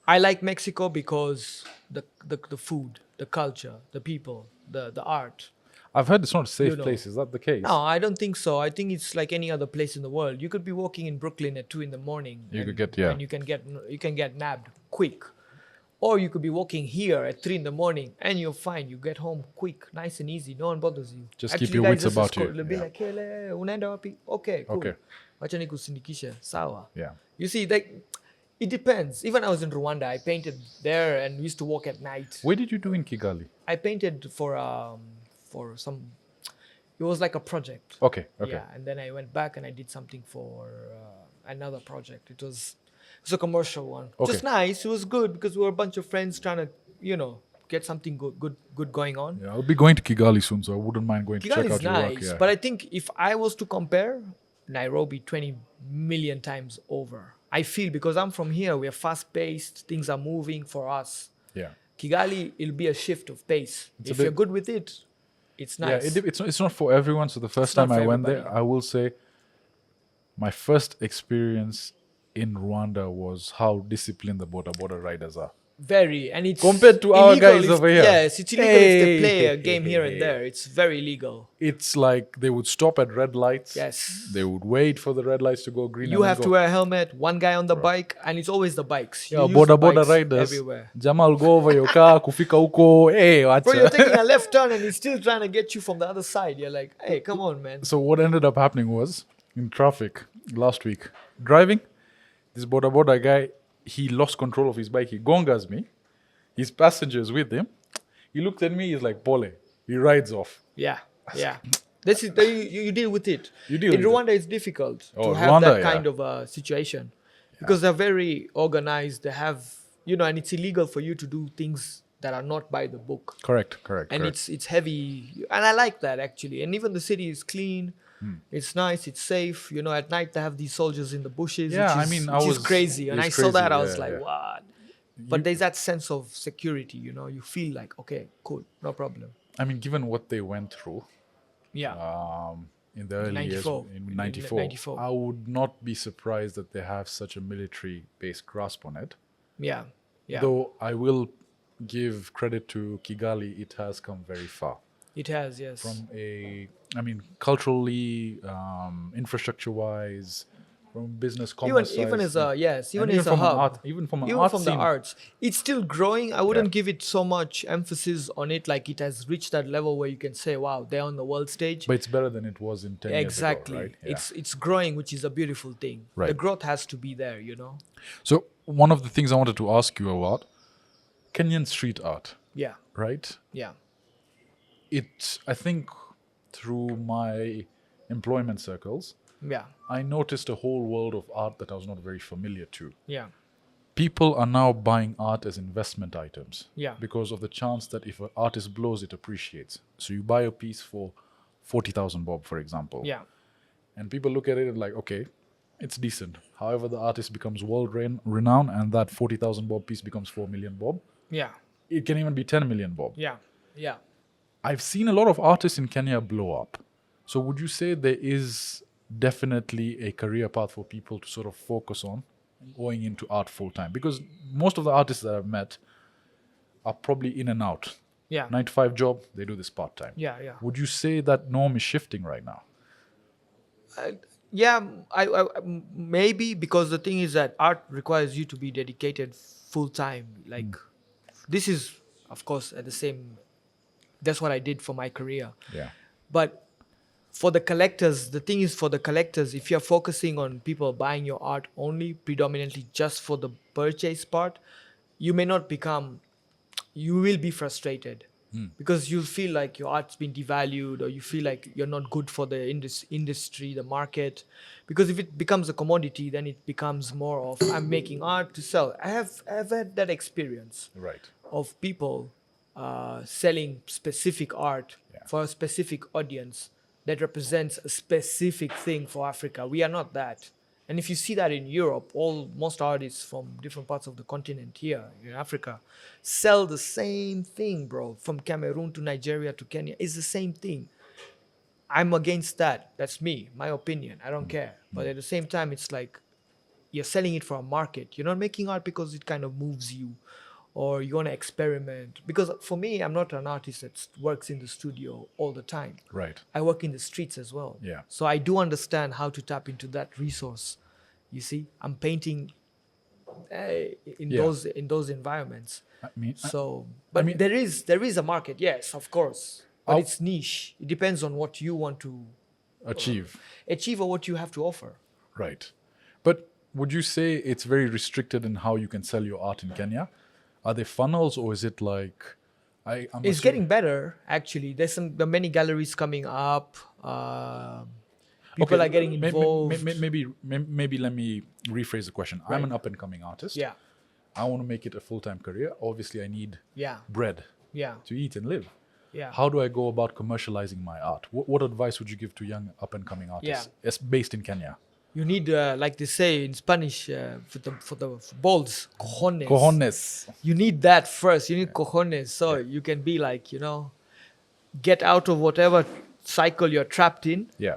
I like Mexico because the food, the culture, the people, the art. I've heard it's not a safe You know. place. Is that the case? No, I don't think so. I think it's like any other place in the world. You could be walking in Brooklyn at 2 in the morning. You and, could get, yeah. And you can get nabbed quick. Or you could be walking here at 3 in the morning and you're fine. You get home quick, nice and easy. No one bothers you. Just keep your guys wits just about you. escort. They'll be like, hey, unaenda wapi? Okay, cool. Okay. Wacha nikusindikishe. Sawa. Yeah. You see, like, it depends. Even I was in Rwanda, I painted there and we used to walk at night. What did you do in Kigali? I painted for some. It was like a project. Okay. Okay. Yeah, and then I went back and I did something for another project. It was a commercial one. Okay. Just nice. It was good because we were a bunch of friends trying to, get something good going on. Yeah, I'll be going to Kigali soon, so I wouldn't mind going to check Kigali out is your nice, work. Yeah. but I think if I was to compare, Nairobi 20 million times over. I feel because I'm from here, we're fast paced. Things are moving for us. Yeah. Kigali, it'll be a shift of pace. It's If a you're bit- good with it, it's nice. Yeah, it's not for everyone. So the first It's not time I for went there, everybody. I will say my first experience in Rwanda was how disciplined the Boda Boda Riders are. Very, and it's Compared to our illegal guys if- over here. Yes, it's illegal if they Hey. play a game here and there. It's very illegal. It's like they would stop at red lights. Yes. They would wait for the red lights to go green. You and have then to go. wear a helmet. One guy on the bike, and it's always the bikes. You Yeah, use Boda the Boda bikes Riders. everywhere. Jamal go over your car, kufika huko. Hey, Bro, you're wacha. taking a left turn, and he's still trying to get you from the other side. You're like, hey, come on, man. So what ended up happening was in traffic last week, driving, this Boda Boda guy, he lost control of his bike. He gongas me. His passengers with him. He looked at me. He's like, "Pole." He rides off. Yeah, yeah. This is you deal with it. You deal in with it. Rwanda, it's difficult Oh, to have Rwanda, that yeah. kind of situation because they're very organized. They have, and it's illegal for you to do things that are not by the book. Correct. And it's heavy, and I like that actually. And even the city is clean. It's nice. It's safe. At night they have these soldiers in the bushes. Yeah, which is, I mean, which is crazy. And I it's saw that, I crazy, was yeah, like, yeah. what? But there's that sense of security. You feel like, okay, cool, no problem. I mean, given what they went through Yeah. in the early years, 94. in 94, 94. I would not be surprised that they have such a military-based grasp on it. Yeah. Yeah. Though I will give credit to Kigali, it has come very far. It has, yes. From culturally, infrastructure-wise, from business commerce even size, as a and as a from hub. art, even from Even art from the scene. arts, it's still growing. I wouldn't Yeah. give it so much emphasis on it, like it has reached that level where you can say, "Wow, they're on the world stage." But it's better than it was in 10 Exactly, years ago, right? Yeah. it's growing, which is a beautiful thing. Right. The growth has to be there, So one of the things I wanted to ask you about, Kenyan street art, Yeah, right? yeah, I think through my employment circles, yeah, I noticed a whole world of art that I was not very familiar to. yeah, People are now buying art as investment items yeah, because of the chance that if an artist blows, it appreciates. So you buy a piece for 40,000 bob, for example. yeah, And people look at it and like, okay, it's decent. However, the artist becomes world renowned and that 40,000 bob piece becomes 4 million bob. yeah, It can even be 10 million bob. yeah, yeah. I've seen a lot of artists in Kenya blow up. So would you say there is definitely a career path for people to sort of focus on going into art full time? Because most of the artists that I've met are probably in and out. Yeah. 9 to 5 job, they do this part time. Yeah, yeah. Would you say that norm is shifting right now? Yeah, I maybe because the thing is that art requires you to be dedicated full time. Like, this is, of course, at the same. That's what I did for my career. Yeah. But for the collectors, the thing is for the collectors, if you're focusing on people buying your art only predominantly just for the purchase part, you may not become. You will be frustrated. Because you feel like your art's been devalued or you feel like you're not good for the industry, the market. Because if it becomes a commodity, then it becomes more of I'm making art to sell. I've had that experience Right. of people selling specific art for a specific audience that represents a specific thing for Africa. We are not that. And if you see that in Europe, most artists from different parts of the continent here in Africa sell the same thing, bro. From Cameroon to Nigeria to Kenya, it's the same thing. I'm against that. That's me, my opinion. I don't care. But at the same time, it's like you're selling it for a market. You're not making art because it kind of moves you or you want to experiment. Because for me, I'm not an artist that works in the studio all the time. Right. I work in the streets as well. Yeah. So I do understand how to tap into that resource. You see, I'm painting in those environments. But there is a market, yes, of course. But it's niche. It depends on what you want to achieve or what you have to offer. Right. But would you say it's very restricted in how you can sell your art in Kenya? Are there funnels, or is it like it's getting better, actually. There are many galleries coming up. People are getting involved. Maybe let me rephrase the question. Right. I'm an up and coming artist. Yeah. I want to make it a full-time career. Obviously, I need bread to eat and live. Yeah. How do I go about commercializing my art? What advice would you give to young up and coming artists based in Kenya? You need, like they say in Spanish, for the balls, cojones. Cojones. You need that first. You need cojones, so you can be like, get out of whatever cycle you're trapped in. Yeah.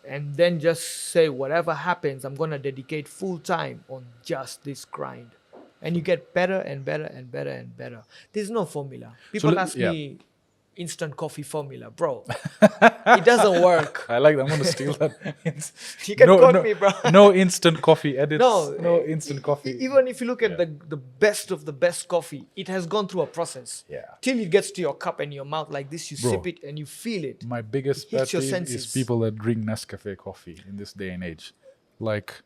And then just say, whatever happens, I'm gonna dedicate full time on just this grind. And you get better and better and better and better. There's no formula. People ask me, instant coffee formula, bro. It doesn't work. I like that. I'm going to steal that. You can quote me, bro. No instant coffee edits. No instant coffee. Even if you look at the best of the best coffee, it has gone through a process. Yeah. Till it gets to your cup and your mouth like this, you sip it and you feel it. My biggest pet peeve is people that drink Nescafe coffee in this day and age. Like,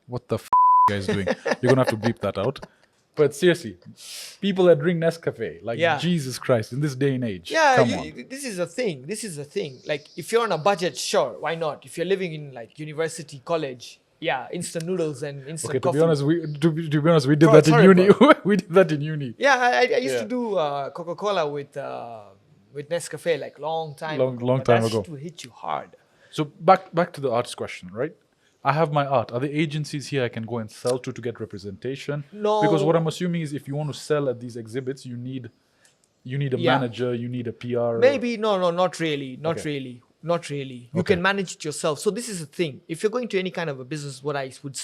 what the you guys doing? You're going to have to bleep that out. But seriously, people that drink Nescafe, like Jesus Christ, in this day and age. Yeah, come on. This is a thing. Like, if you're on a budget, sure, why not? If you're living in like university, college, instant noodles and instant coffee. To be honest, we did that in uni. We did that in uni. Yeah, I used to do Coca-Cola with Nescafe like long time ago. That shit will hit you hard. So back to the artist question, right? I have my art. Are there agencies here I can go and sell to get representation? No. Because what I'm assuming is if you want to sell at these exhibits, you need a manager, you need a PR. Maybe, no, not really. Not really. You can manage it yourself. So this is the thing. If you're going to any kind of a business, what I would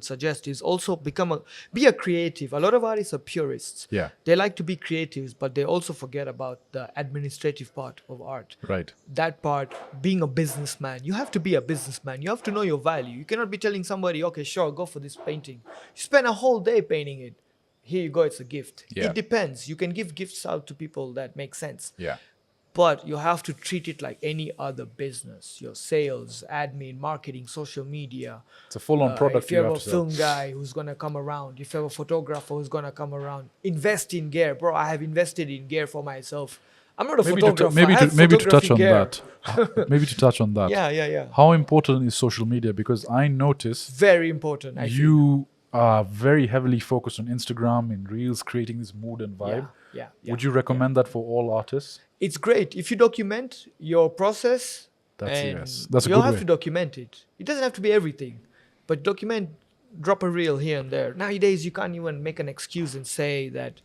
suggest is also be a creative. A lot of artists are purists. Yeah. They like to be creatives, but they also forget about the administrative part of art. Right. That part, being a businessman. You have to be a businessman. You have to know your value. You cannot be telling somebody, okay, sure, go for this painting. You spend a whole day painting it. Here you go, it's a gift. Yeah. It depends. You can give gifts out to people that make sense. Yeah. But you have to treat it like any other business. Your sales, admin, marketing, social media. It's a full-on product. If you have a film guy who's going to come around, if you have a photographer who's going to come around, invest in gear. Bro, I have invested in gear for myself. I'm not a photographer. Maybe to touch on that. Maybe to touch on that. Yeah. How important is social media? Because I notice very important. You are very heavily focused on Instagram and Reels, creating this mood and vibe. Yeah. Would you recommend that for all artists? It's great. If you document your process, that's a good you'll have to document it. It doesn't have to be everything, but drop a reel here and there. Nowadays, you can't even make an excuse and say that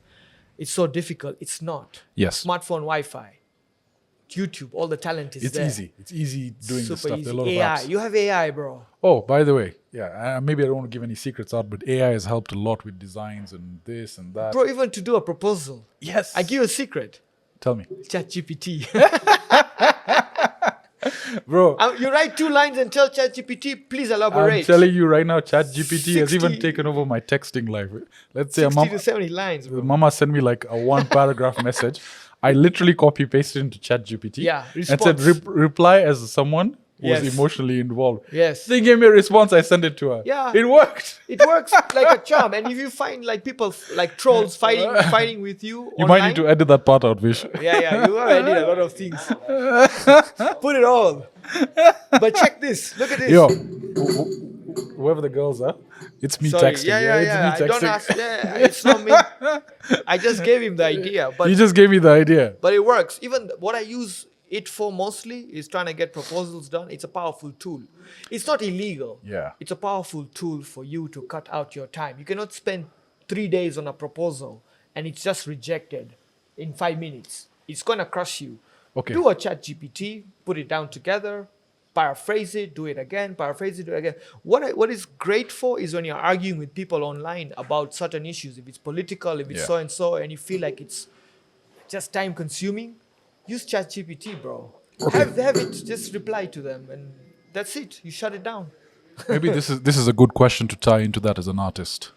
it's so difficult. It's not. Yes. Smartphone, Wi-Fi, YouTube, all the talent is there. It's easy doing this stuff. There are a lot AI. of apps. You have AI, bro. Oh, by the way, maybe I don't want to give any secrets out, but AI has helped a lot with designs and this and that. Bro, even to do a proposal. Yes. I give you a secret. Tell me. ChatGPT. Bro. You write 2 lines and tell ChatGPT, please elaborate. I'm telling you right now, ChatGPT has even taken over my texting life. Let's say 60 to 70 lines, bro. Mama sent me like a 1-paragraph message. I literally copy-pasted into ChatGPT. Yeah, and said, reply as someone who was emotionally involved. Yes. They gave me a response. I sent it to her. Yeah. It worked. It works like a charm. And if you find like people, like trolls fighting with you You online, might need to edit that part out, Vish. Yeah. You already did a lot of things. Put it all. But check this. Look at this. Yo, whoever the girls are, it's me texting. Yeah. It's me texting. Don't ask. Yeah, it's not me. I just gave him the idea. But You just gave me the idea. But it works. Even what I use it for mostly is trying to get proposals done. It's a powerful tool. It's not illegal. Yeah. It's a powerful tool for you to cut out your time. You cannot spend 3 days on a proposal and it's just rejected in 5 minutes. It's going to crush you. Okay. Do a chat GPT, put it down together, paraphrase it, do it again, paraphrase it, do it again. What is great for is when you're arguing with people online about certain issues. If it's political, if it's Yeah. so and so, and you feel like it's just time consuming, use chat GPT, bro. Okay. Have it just reply to them, and that's it. You shut it down. Maybe this is a good question to tie into that as an artist.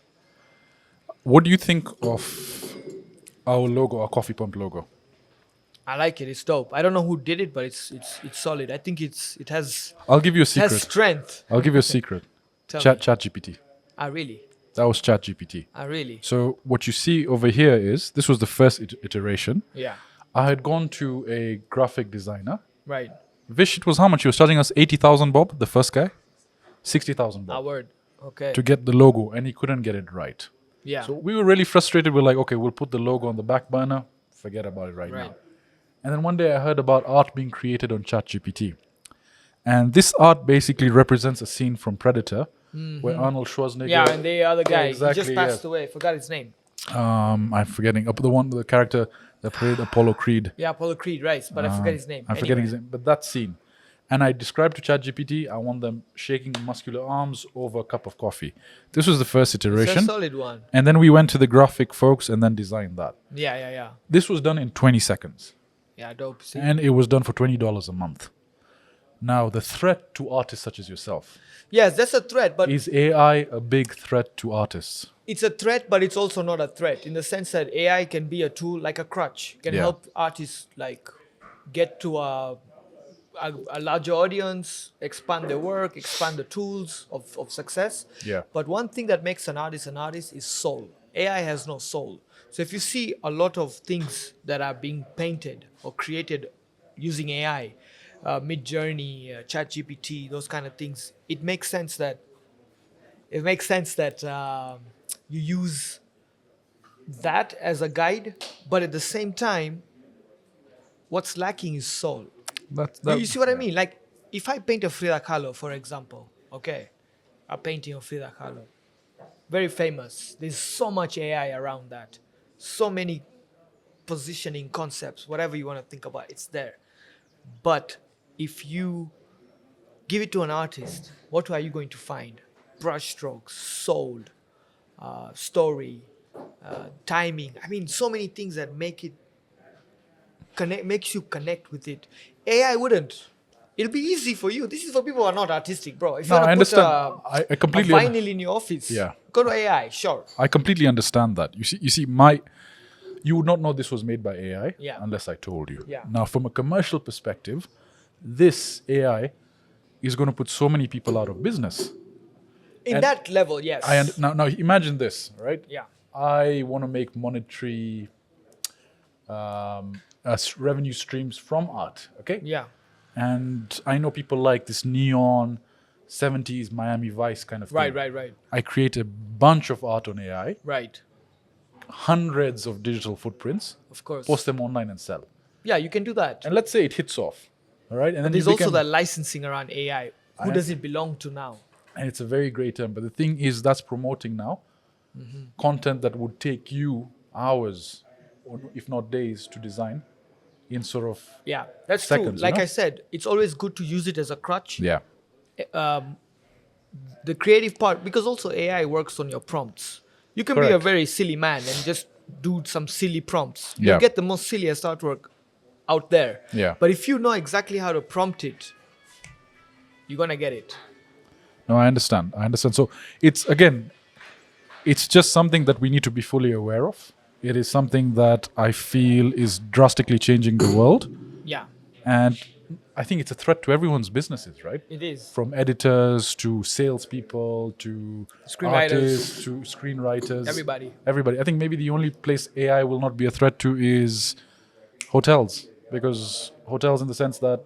What do you think of our logo, our coffee pump logo? I like it. It's dope. I don't know who did it, but it's solid. I think it has I'll give you a has secret. strength. I'll give you a secret. Tell Chat me. GPT. Really? That was Chat GPT. Really? So what you see over here is this was the first iteration. Yeah. I had gone to a graphic designer. Right. Vish, it was how much? He was charging us 80,000 bob, the first guy. 60,000 bob. Our word. Okay. To get the logo, and he couldn't get it right. Yeah. So we were really frustrated. We're like, okay, we'll put the logo on the back burner. Forget about it right now. And then one day I heard about art being created on ChatGPT. And this art basically represents a scene from Predator where Arnold Schwarzenegger... Yeah, and the other guy, exactly, he just passed away. Forgot his name. I'm forgetting. The character that played Apollo Creed. Yeah, Apollo Creed, right. But I forget his name. I'm forgetting his name. But that scene. And I described to ChatGPT, I want them shaking muscular arms over a cup of coffee. This was the first It's a iteration. solid one. And then we went to the graphic folks and then designed that. Yeah. This was done in 20 seconds. Yeah, dope. See? And it was done for $20 a month. Now, the threat to artists such as yourself, Yes, that's a threat, but is AI a big threat to artists? it's a threat, but it's also not a threat in the sense that AI can be a tool, like a crutch, can Yeah. help artists like get to a larger audience, expand their work, expand the tools of success. Yeah. But one thing that makes an artist is soul. AI has no soul. So if you see a lot of things that are being painted or created using AI, Mid-Journey, ChatGPT, those kind of things, it makes sense that you use that as a guide, but at the same time, what's lacking is soul. You see what I mean? Like, if I paint a Frida Kahlo, for example, okay, a painting of Frida Kahlo, very famous. There's so much AI around that, so many positioning concepts, whatever you want to think about, it's there. But if you give it to an artist, what are you going to find? Brushstrokes, soul, story, timing. I mean, so many things that makes you connect with it. AI wouldn't. It'll be easy for you. This is for people who are not artistic, bro. If you No, want I to understand. put I completely a vinyl in your office, Yeah. go to AI, sure. I completely understand that. You see, you would not know this was made by AI Yeah. unless I told you. Yeah. Now, from a commercial perspective, this AI is going to put so many people out of business. In And that level, yes. Now imagine this, right? Yeah. I want to make monetary revenue streams from art. Okay. Yeah. And I know people like this neon 70s Miami Vice kind of thing. Right. I create a bunch of art on AI, Right. hundreds of digital footprints, Of course. post them online and sell. Yeah, you can do that. And let's say it hits off, all right? And then There's you also become- the licensing around AI. Who I- does it belong to now? and it's a very great term. But the thing is, that's promoting now content that would take you hours, or if not days, to design in sort of Yeah, that's Seconds, true. you Like know? I said, it's always good to use it as a crutch. yeah. The creative part, because also AI works on your prompts. You can be a Correct. very silly man and just do some silly prompts. Yeah. You get the most silliest artwork out there. Yeah. But if you know exactly how to prompt it, you're gonna get it. No, I understand. So it's just something that we need to be fully aware of. It is something that I feel is drastically changing the world. Yeah, And I think it's a threat to everyone's businesses, right? it is. From editors to salespeople to Screenwriters. artists to screenwriters. Everybody. I think maybe the only place AI will not be a threat to is hotels, because hotels, in the sense that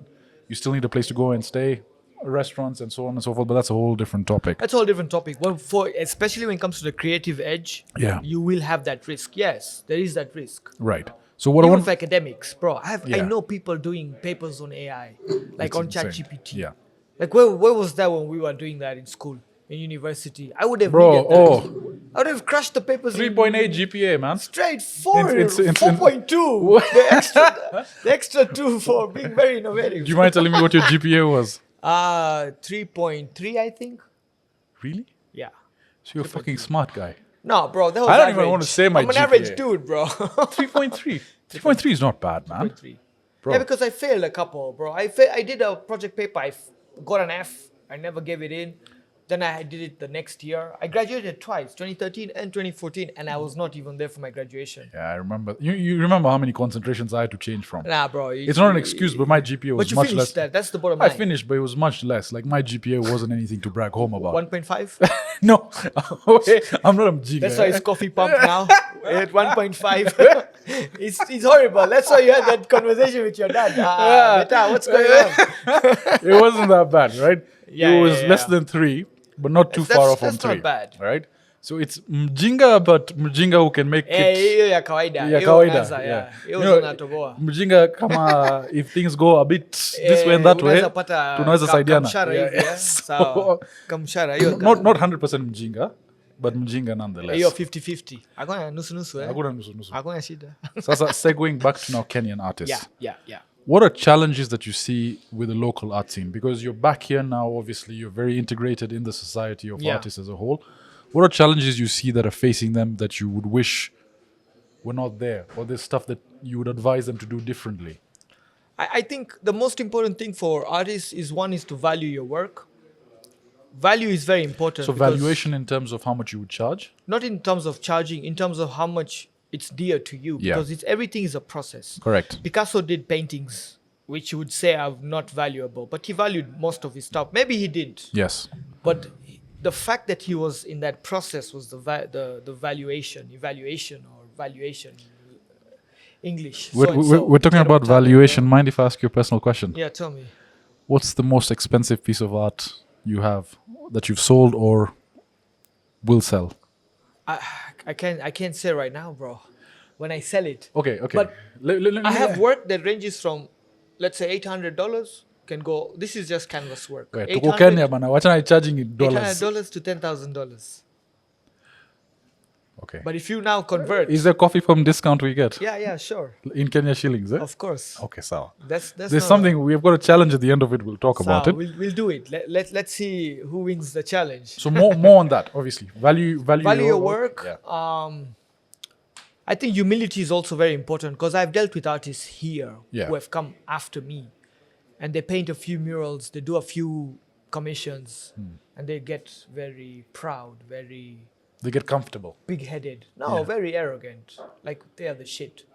you still need a place to go and stay, restaurants and so on and so forth. But that's a whole different topic. That's a whole different topic. Well, especially when it comes to the creative edge, Yeah. you will have that risk. Yes, there is that risk. Right. So what I Even want. for academics, bro. I Yeah. know people doing papers on AI, like It's on insane. ChatGPT. Yeah. Like where was that when we were doing that in school, in university? I would have Bro, needed that. I would have crushed the papers. 3.8 GPA, man. Straight forward. It's 4.2. the extra 2 for being very innovative. Do you mind telling me what your GPA was? 3.3, I think. Really? Yeah. So you're a fucking smart guy. No, bro, that was I don't average. even want to say my I'm an GPA. average dude, bro. 3.3. 3.3 is not bad, man. 3.3. Bro. Yeah, because I failed a couple, bro. I did a project paper. I got an F. I never gave it in. Then I did it the next year. I graduated twice, 2013 and 2014, and I was not even there for my graduation. Yeah, I remember. You remember how many concentrations I had to change from? Nah, bro. It's not an excuse, but my GPA was But you much finished less. that. That's the bottom I line. finished, but it was much less. Like my GPA wasn't anything to brag home about. 1.5? No, I'm not a mjinga. That's why it's coffee pump now at 1.5. it's horrible. That's why you had that conversation with your dad. Beta, what's going on? It wasn't that bad, right? Yeah, it was yeah, less yeah. than 3, but not too far off from That's 3. not bad. Right? So it's mjinga, but mjinga who can make Eh, it. hiyo ya kawaida. Ya Hiyo kawaida, unaweza, yeah. yeah. Hiyo You know, unatoboa. Mjinga kama if things go a bit this way and that way, Unaweza pata tunaweza saidiana. kamshara hivi, yeah. So, Sawa. Kamshara hiyo. not 100% mjinga, but mjinga nonetheless. Hiyo 50-50. Hakuna nusu eh. Hakuna nusu. Hakuna shida. Sasa segueing back to now Kenyan artists. Yeah. What are challenges that you see with the local art scene? Because you're back here now, obviously, you're very integrated in the society of Yeah. artists as a whole. What are challenges you see that are facing them that you would wish were not there? Or there's stuff that you would advise them to do differently? I think the most important thing for artists is to value your work. Value is very important. So because valuation in terms of how much you would charge? not in terms of charging, in terms of how much it's dear to you. Yeah. Because everything is a process. Correct. Picasso did paintings which you would say are not valuable, but he valued most of his stuff. Maybe he didn't. Yes. But the fact that he was in that process was the valuation, English. We're talking about valuation. Mind if I ask you a personal question? Yeah, tell me. What's the most expensive piece of art you have that you've sold or will sell? I can't say right now, bro. When I sell it. Okay. But Let I have work that ranges from, let's say, $800 can go. This is just canvas work. Tuko Kenya bana, wachana charging in dollars. $800 to $10,000. Okay. But if you now convert, Is there coffee from discount we get? yeah, sure, In Kenya shillings, eh? of course. Okay, sawa. That's There's something, we've got a challenge at the end of it, we'll talk about it. We'll do it. Let's see who wins the challenge. So more on that, obviously. Value Your work. Yeah. I think humility is also very important because I've dealt with artists here Yeah. who have come after me, and they paint a few murals, they do a few commissions, and they get very proud, very They get comfortable. big-headed. No, Yeah. very arrogant. Like they are the shit,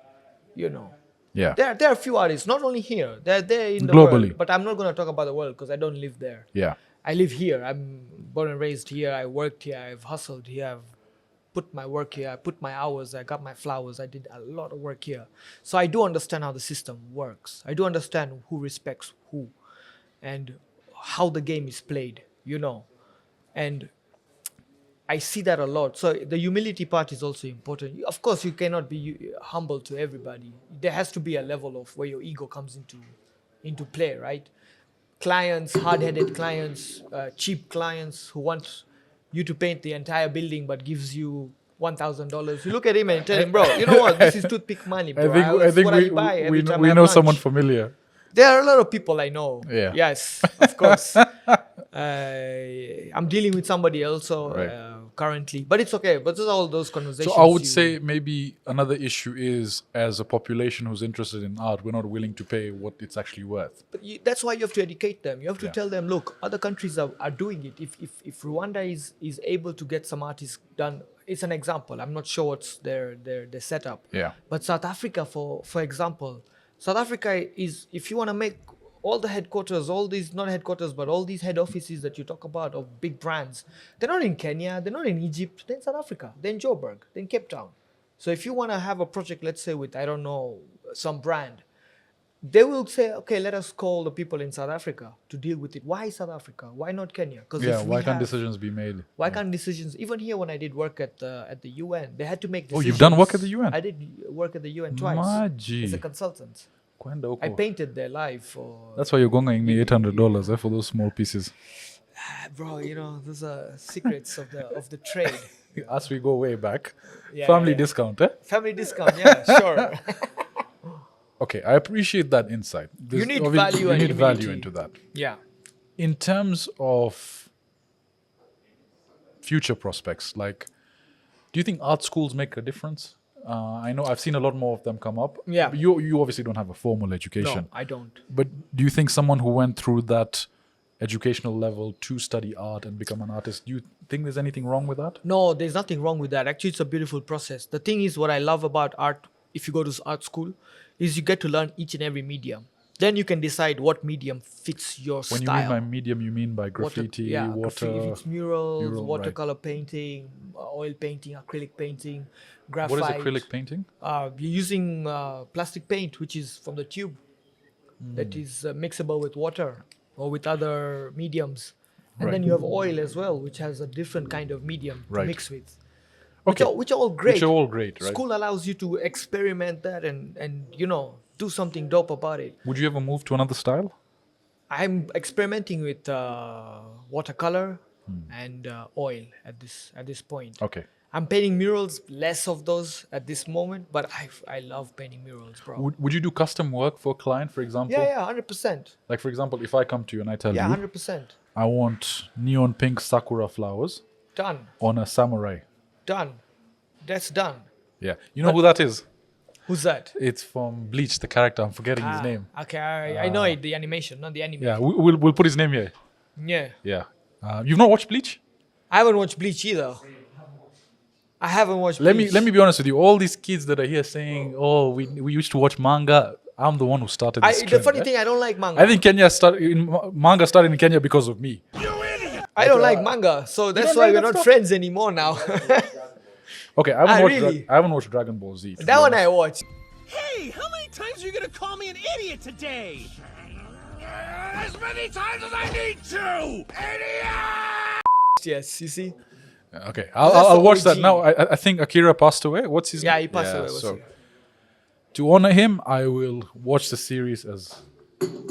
you know. Yeah. There are a few artists, not only here, they're there in the Globally. world. But I'm not going to talk about the world because I don't live there. Yeah. I live here. I'm born and raised here. I worked here. I've hustled here. I've put my work here. I put my hours. I got my flowers. I did a lot of work here. So I do understand how the system works. I do understand who respects who and how the game is played, you know. And I see that a lot. So the humility part is also important. Of course, you cannot be humble to everybody. There has to be a level of where your ego comes into play, right? Clients, hard-headed clients, cheap clients who want you to paint the entire building but gives you $1,000. You look at him and tell him, bro, you know what? This is toothpick money, bro. I think we know someone familiar. There are a lot of people I know. Yeah. Yes, of course. I'm dealing with somebody also currently, but it's okay. But those are all those conversations. So I would say maybe another issue is, as a population who's interested in art, we're not willing to pay what it's actually worth. But that's why you have to educate them. You have to tell them, look, other countries are doing it. If Rwanda is able to get some artists done, it's an example. I'm not sure what's their setup. Yeah. But South Africa, for example, South Africa is, if you want to make all the headquarters, all these, not headquarters, but all these head offices that you talk about of big brands, they're not in Kenya, they're not in Egypt, they're in South Africa, they're in Joburg, they're in Cape Town. So if you want to have a project, let's say with, I don't know, some brand, they will say, okay, let us call the people in South Africa to deal with it. Why South Africa? Why not Kenya? Yeah, why can't decisions be made? Why can't decisions, even here when I did work at the UN, they had to make decisions. Oh, you've done work at the UN? I did work at the UN twice Maji. as a consultant. Kwenda huko. I painted their life for... That's why you're going me $800 for those small pieces. Bro, you know, those are secrets of the trade. as we go way back. Yeah, Family yeah. discount, eh? Family discount, yeah, sure. Okay, I appreciate that insight. You need obviously- value you and need value humility. into that. Yeah. In terms of future prospects, like, do you think art schools make a difference? I know I've seen a lot more of them come up. Yeah. But you obviously don't have a formal education. No, I don't. But do you think someone who went through that educational level to study art and become an artist, do you think there's anything wrong with that? No, there's nothing wrong with that. Actually, it's a beautiful process. The thing is, what I love about art, if you go to art school, is you get to learn each and every medium. Then you can decide what medium fits your When style. you mean by medium, you mean by graffiti, graffiti, water. if it's murals, mural, right. watercolor painting, oil painting, acrylic painting, graphite. What is acrylic painting? You're using plastic paint, which is from the tube, that is mixable with water or with other mediums. And Right. then you have oil as well, which has a different kind of medium Right. to mix with. Okay. Which are all great. Which are all great, right? School allows you to experiment that and do something dope about it. Would you ever move to another style? I'm experimenting with watercolor and oil at this point. Okay. I'm painting murals, less of those at this moment, but I love painting murals, bro. Would you do custom work for a client, for example? Yeah, 100%. Like, for example, if I come to you and I tell Yeah, you, 100%. I want neon pink sakura flowers Done. on a samurai. Done. That's done. Yeah. You know who that is? Who's that? It's from Bleach, the character. I'm forgetting his name. Okay, I know it, the animation, not the anime. Yeah, we'll put his name here. Yeah. Yeah. You've not watched Bleach? I haven't watched Bleach either. I haven't watched Let Bleach. me be honest with you. All these kids that are here saying, "Oh, we used to watch manga," I'm the one who started this The trend, funny eh? thing, I don't like manga. I think manga started in Kenya because of me. I don't like manga, so that's don't why like we're that not stuff? friends anymore now. Okay, I haven't watched really? I haven't watched Dragon Ball Z. to be That one honest. I watched. Hey, how many times are you gonna call me an idiot today? As many times as I need to! Idiot! Yes, you see. Okay, That's I'll the watch that OG. now. I think Akira passed away. What's his name? Yeah, he passed away. What's So it? to honor him, I will watch the series as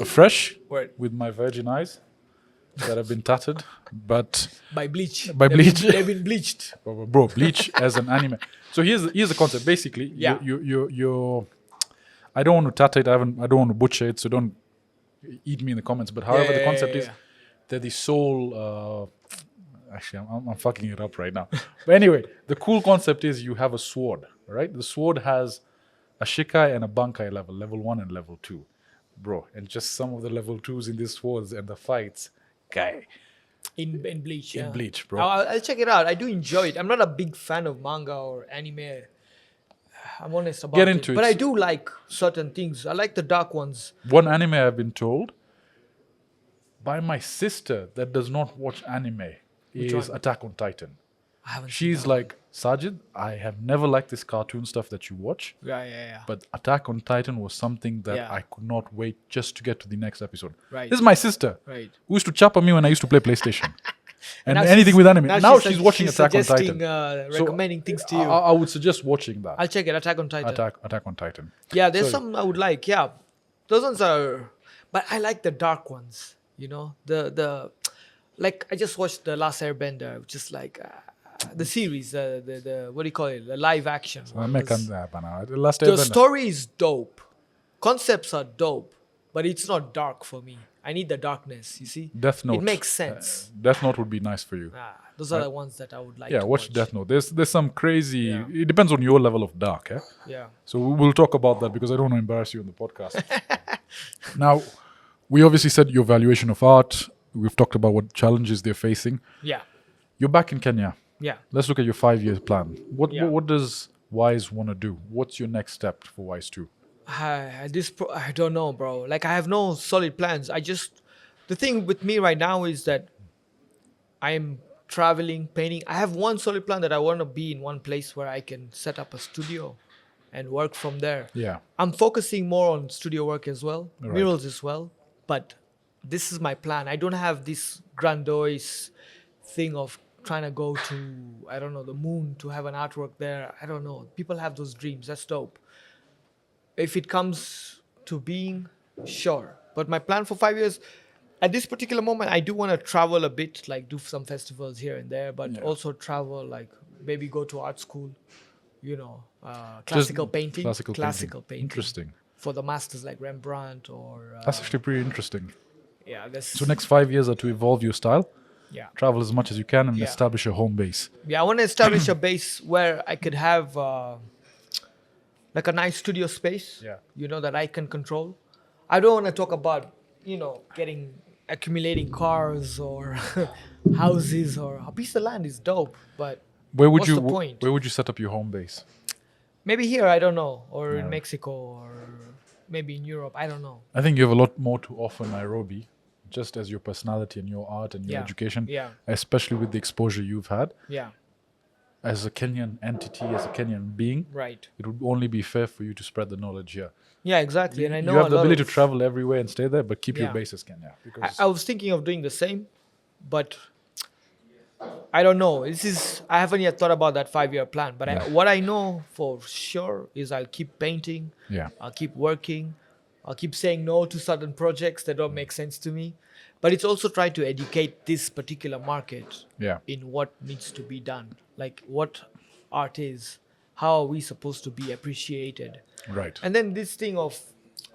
afresh Word. with my virgin eyes that have been tattered. But By Bleach. By Bleach. They've been bleached. bro, Bleach as an anime. So here's the concept. Basically, Yeah. you I don't want to tatter it. I don't want to butcher it. So don't eat me in the comments. But however, the concept is they're the sole. Actually, I'm fucking it up right now. But anyway, the cool concept is you have a sword, right? The sword has a Shikai and a Bankai level 1 and level 2. Bro, and just some of the level 2s in these swords and the fights, guy, In Bleach. in Yeah. Bleach, bro. I'll check it out. I do enjoy it. I'm not a big fan of manga or anime. I'm honest about Get into it. But I do like certain things. I like the dark ones. One anime I've been told by my sister that does not watch anime is one? Attack on Titan. I haven't seen She's like, Sajid, I have never liked this cartoon stuff that you watch, Yeah. but Attack on Titan was something that Yeah. I could not wait just to get to the next episode. Right. This is my sister Right. who used to chap on me when I used to play PlayStation. And Now anything she's- with anime. Now she's watching she's Attack on suggesting, Titan. So recommending things to you. I would suggest watching that. I'll check it. Attack on Titan. Attack on Titan. Yeah, there's So- some I would like. Yeah, those ones are, but I like the dark ones. You know, the like I just watched the Last Airbender, which is like the series, the what do you call it, the live action. one. The last The Airbender. story is dope, concepts are dope, but it's not dark for me. I need the darkness. You see, Death Note. It makes sense. Death Note would be nice for you. Those are the ones that I would like. Yeah, to watch watch Death Note. There's some crazy. Yeah. It depends on your level of dark. Eh? Yeah. So we'll talk about that because I don't want to embarrass you on the podcast. Now, we obviously said your valuation of art. We've talked about what challenges they're facing. Yeah. You're back in Kenya. Yeah. Let's look at your 5-year plan. Yeah. What does Wise want to do? What's your next step for WiseTwo? I don't know, bro. Like I have no solid plans. The thing with me right now is that I'm traveling, painting. I have one solid plan that I want to be in one place where I can set up a studio and work from there. Yeah. I'm focusing more on studio work as well, Right. murals as well. But this is my plan. I don't have this grandiose thing of trying to go to, I don't know, the moon to have an artwork there. I don't know. People have those dreams. That's dope. If it comes to being, sure. But my plan for 5 years, at this particular moment, I do want to travel a bit, like do some festivals here and there, but Yeah. also travel, like maybe go to art school, classical painting. Classical painting. Interesting. For the masters like Rembrandt or... That's actually pretty interesting. yeah, that's... So next 5 years are to evolve your style, yeah. travel as much as you can, and Yeah. establish a home base. Yeah, I want to establish a base where I could have like a nice studio space, that I can control. I don't want to talk about, accumulating cars or houses, or a piece of land is dope, but what's the point? Where would you set up your home base? Maybe here, I don't know, or in Mexico, or maybe in Europe, I don't know. I think you have a lot more to offer Nairobi, just as your personality and your art and your education, especially with the exposure you've had. Yeah. As a Kenyan entity, as a Kenyan being, right? It would only be fair for you to spread the knowledge here. Yeah, exactly. And I know you have the ability to travel everywhere and stay there, but keep your base as Kenya. I was thinking of doing the same, but I don't know. I haven't yet thought about that 5-year plan. But what I know for sure is I'll keep painting. Yeah. I'll keep working. I'll keep saying no to certain projects that don't make sense to me. But it's also trying to educate this particular market in what needs to be done. Like what art is, how are we supposed to be appreciated? Right. And then this thing of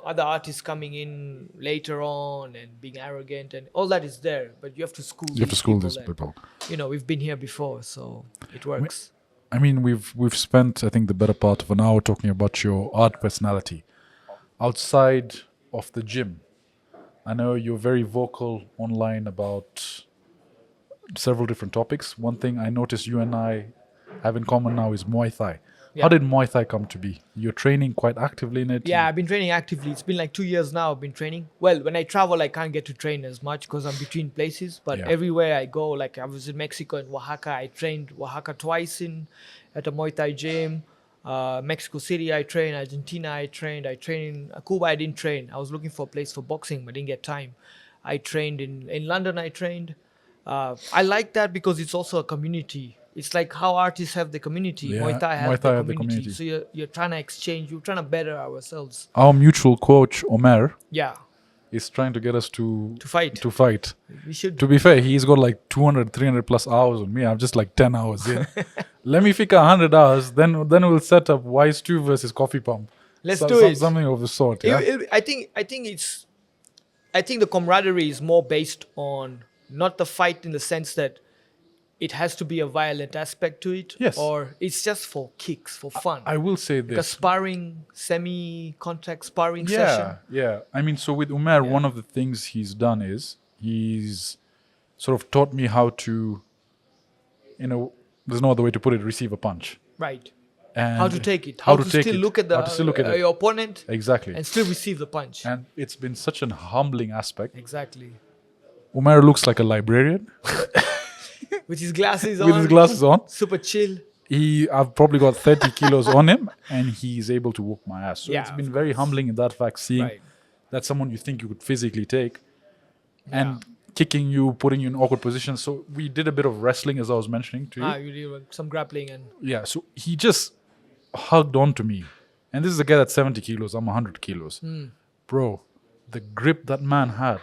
other artists coming in later on and being arrogant and all that is there, but you have to school. You have to school these people. We've been here before, so it works. I mean, we've spent, I think, the better part of an hour talking about your art personality. Outside of the gym, I know you're very vocal online about several different topics. One thing I noticed you and I have in common now is Muay Thai. Yeah. How did Muay Thai come to be? You're training quite actively in it? Yeah, I've been training actively. It's been like 2 years now I've been training. Well, when I travel, I can't get to train as much because I'm between places. But everywhere I go, like I was in Mexico and Oaxaca. I trained Oaxaca twice at a Muay Thai gym. Mexico City I trained. Argentina I trained. in Cuba I didn't train. I was looking for a place for boxing but didn't get time. I trained in London. I trained. I like that because it's also a community. It's like how artists have the community. Muay Thai has the community. So you're trying to exchange. You're trying to better ourselves. Our mutual coach, Omer, yeah, is trying to get us to fight. To fight. We should. To be fair, he's got like 200, 300 plus hours on me. I'm just like 10 hours in. Let me figure 100 hours. Then we'll set up WiseTwo versus Coffee Pump. Let's do it. Something of the sort. Yeah? I think the camaraderie is more based on not the fight in the sense that it has to be a violent aspect to it. Yes. Or it's just for kicks, for fun. I will say this. Like a sparring, semi-contact sparring session. Yeah. I mean, so with Umer, one of the things he's done is he's sort of taught me how to, there's no other way to put it, receive a punch. Right. And how to take it. How to still look at your opponent. Exactly. And still receive the punch. And it's been such an humbling aspect. Exactly. Umer looks like a librarian. With his glasses on. With his glasses on. Super chill. I've probably got 30 kilos on him and he's able to whoop my ass. So it's been very humbling in that fact, seeing that someone you think you could physically take and kicking you, putting you in awkward positions. So we did a bit of wrestling, as I was mentioning to you. You did some grappling and... Yeah, so he just hugged onto me. And this is a guy that's 70 kilos, I'm 100 kilos. Bro, the grip that man had,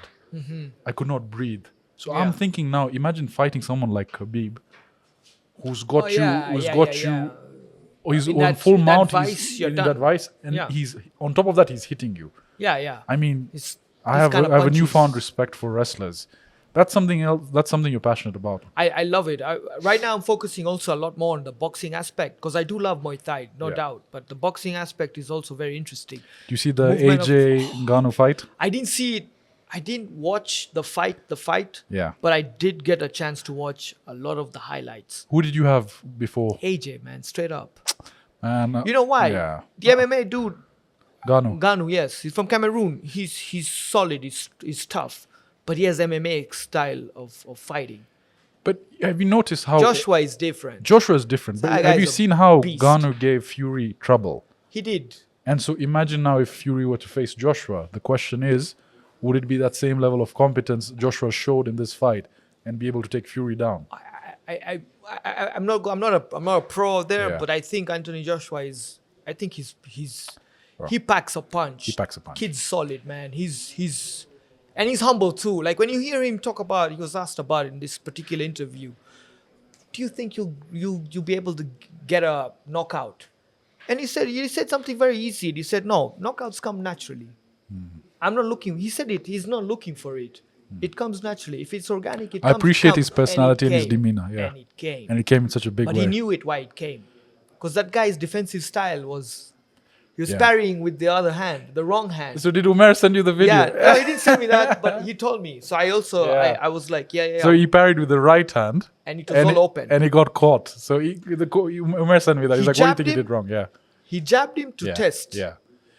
I could not breathe. So I'm thinking now, imagine fighting someone like Khabib, who's got he's on full mount, he's in that vice, and he's on top of that, he's hitting you. Yeah. I mean, I have a newfound respect for wrestlers. That's something else. That's something you're passionate about. I love it. Right now, I'm focusing also a lot more on the boxing aspect because I do love Muay Thai, no doubt. But the boxing aspect is also very interesting. Do you see the AJ Ngannou fight? I didn't see it. I didn't watch the fight. Yeah. But I did get a chance to watch a lot of the highlights. Who did you have before? AJ, man, straight up. And you know why? Yeah. The MMA dude. Ngannou, yes. He's from Cameroon. He's solid. He's tough. But he has MMA style of fighting. But have you noticed how... Joshua is different. But have you seen how Ngannou gave Fury trouble? He did. And so imagine now if Fury were to face Joshua. The question is, would it be that same level of competence Joshua showed in this fight and be able to take Fury down? I'm not a pro there, but I think Anthony Joshua is... I think he packs a punch. Kid's solid, man. And he's humble too. Like when you hear him talk about, he was asked about in this particular interview, do you think you'll be able to get a knockout? And he said something very easy. He said, no, knockouts come naturally. I'm not looking. He said it. He's not looking for it. It comes naturally. If it's organic, it I comes. appreciate it comes. his personality and his came. demeanor. Yeah. And it came. And it came in such a big But way. he knew it why it came. Because that guy's defensive style was, he was Yeah. parrying with the other hand, the wrong hand. So did Umer send you the video? Yeah, no, he didn't send me that, but he told me. So I also, Yeah. I was like, yeah. So he parried with the right hand. And it was all open. And he got caught. So Umer sent me that. He's He like, what do you jabbed think he him. did wrong? Yeah. He jabbed him to Yeah. test. Yeah.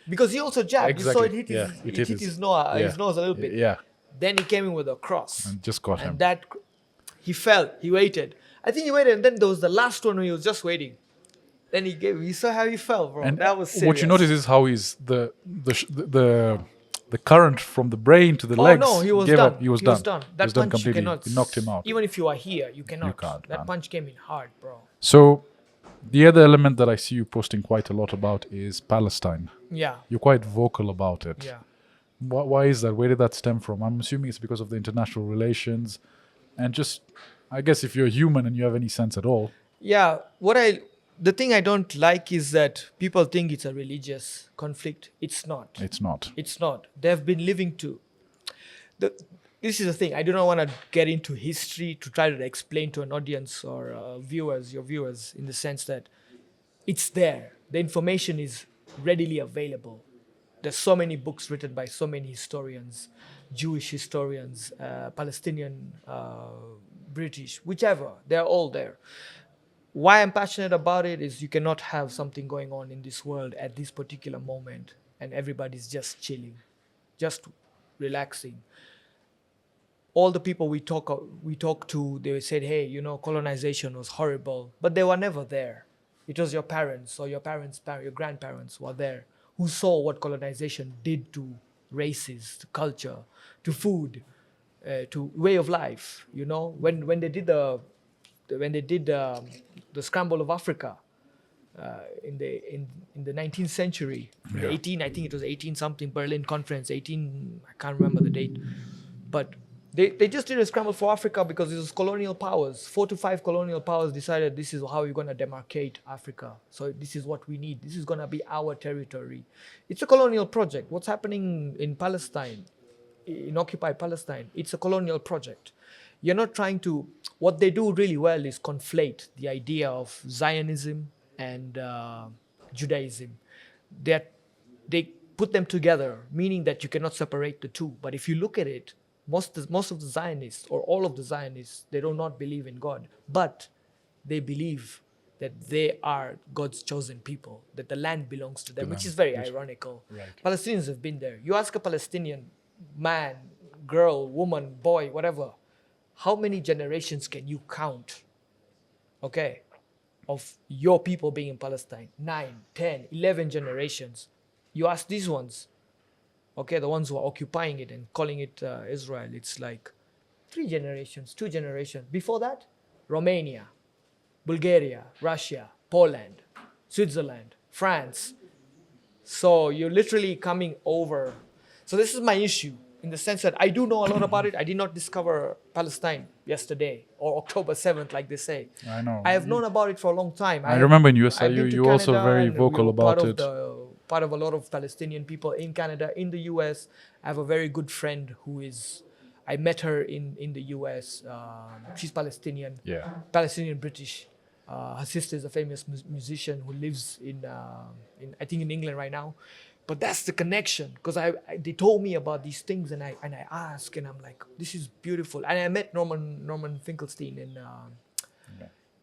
Because he also jabbed. You saw it hit his, Yeah, it hit his nose a little bit. Yeah. Then he came in with a cross. And just got him. And that, he fell. He waited. I think he waited. And then there was the last one where he was just waiting. Then you saw how he fell, bro. And that was serious. what you notice is how he's the current from the brain to the Oh legs. no, he was gave done. up. He was He done. was done. He That was done punch you completely. cannot. He knocked him out. Even if you are here, you cannot. can't, that man. punch came in hard, bro. So the other element that I see you posting quite a lot about is Palestine. Yeah. You're quite vocal about it. Yeah. Why is that? Where did that stem from? I'm assuming it's because of the international relations, and just, I guess, if you're human and you have any sense at all. Yeah. The thing I don't like is that people think it's a religious conflict. It's not. It's not. It's not. They've been living to. This is the thing. I do not want to get into history to try to explain to an audience or your viewers, in the sense that it's there. The information is readily available. There's so many books written by so many historians, Jewish historians, Palestinian, British, whichever. They're all there. Why I'm passionate about it is you cannot have something going on in this world at this particular moment and everybody's just chilling, just relaxing. All the people we talk to, they said, hey, colonization was horrible, but they were never there. It was your parents or your grandparents who were there, who saw what colonization did to races, to culture, to food, to way of life. When they did the scramble of Africa in the 19th century, Yeah. 18, I think it was 18 something, Berlin Conference, 18, I can't remember the date, but they just did a scramble for Africa because it was colonial powers. 4 to 5 colonial powers decided this is how we're going to demarcate Africa. So this is what we need. This is going to be our territory. It's a colonial project. What's happening in Palestine, in occupied Palestine, it's a colonial project. You're not trying to, what they do really well is conflate the idea of Zionism and Judaism. They put them together, meaning that you cannot separate the two. But if you look at it, most of the Zionists, or all of the Zionists, they do not believe in God, but they believe that they are God's chosen people, that the land belongs to them, which is very ironical. Right. Palestinians have been there. You ask a Palestinian man, girl, woman, boy, whatever, how many generations can you count, okay, of your people being in Palestine? 9, 10, 11 generations. You ask these ones, okay, the ones who are occupying it and calling it Israel, it's like 3 generations, 2 generations. Before that, Romania, Bulgaria, Russia, Poland, Switzerland, France. So you're literally coming over. So this is my issue, in the sense that I do know a lot about it. I did not discover Palestine yesterday or October 7th, like they say. I know. I have known about it for a long time. I remember in USA, I've been to you also Canada, very and we vocal were about it. Part of a lot of Palestinian people in Canada, in the US. I have a very good friend I met her in the US. She's Palestinian. Yeah. Palestinian British. Her sister is a famous musician who lives in I think in England right now. But that's the connection, because they told me about these things and I ask and I'm like, this is beautiful. And I met Norman Finkelstein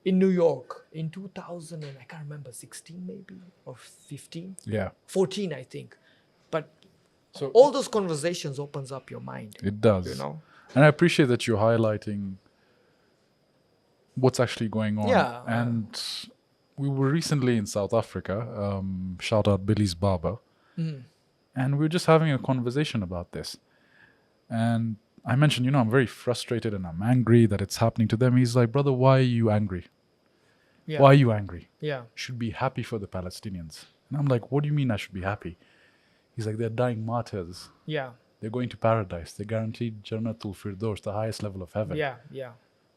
in New York in 2000 and I can't remember, 16 maybe or 15. Yeah. 14 I think. But So all those conversations opens up your mind. it does. And I appreciate that you're highlighting what's actually going on. Yeah. And we were recently in South Africa. Shout out Billy's Barber. And we were just having a conversation about this. And I mentioned, I'm very frustrated and I'm angry that it's happening to them. He's like, brother, why are you angry? Yeah. Why are you angry? Yeah. You should be happy for the Palestinians. And I'm like, what do you mean I should be happy? He's like, they're dying martyrs. Yeah. They're going to paradise. They're guaranteed Jannatul Firdaus, the highest level of heaven. Yeah. Yeah.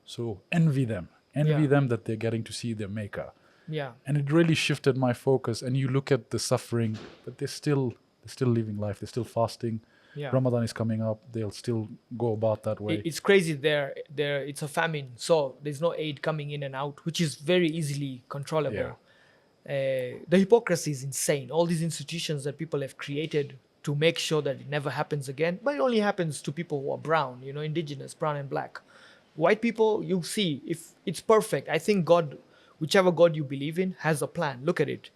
So envy them. envy Yeah. them that they're getting to see their maker. Yeah. And it really shifted my focus. And you look at the suffering, but they're still living life. They're still fasting. Yeah. Ramadan is coming up. They'll still go about that way. It's crazy there. It's a famine, so there's no aid coming in and out, which is very easily controllable. The hypocrisy is insane. All these institutions that people have created to make sure that it never happens again, but it only happens to people who are brown, indigenous, brown and black. White people, you see, if it's perfect. I think God, whichever God you believe in, has a plan. Look at it.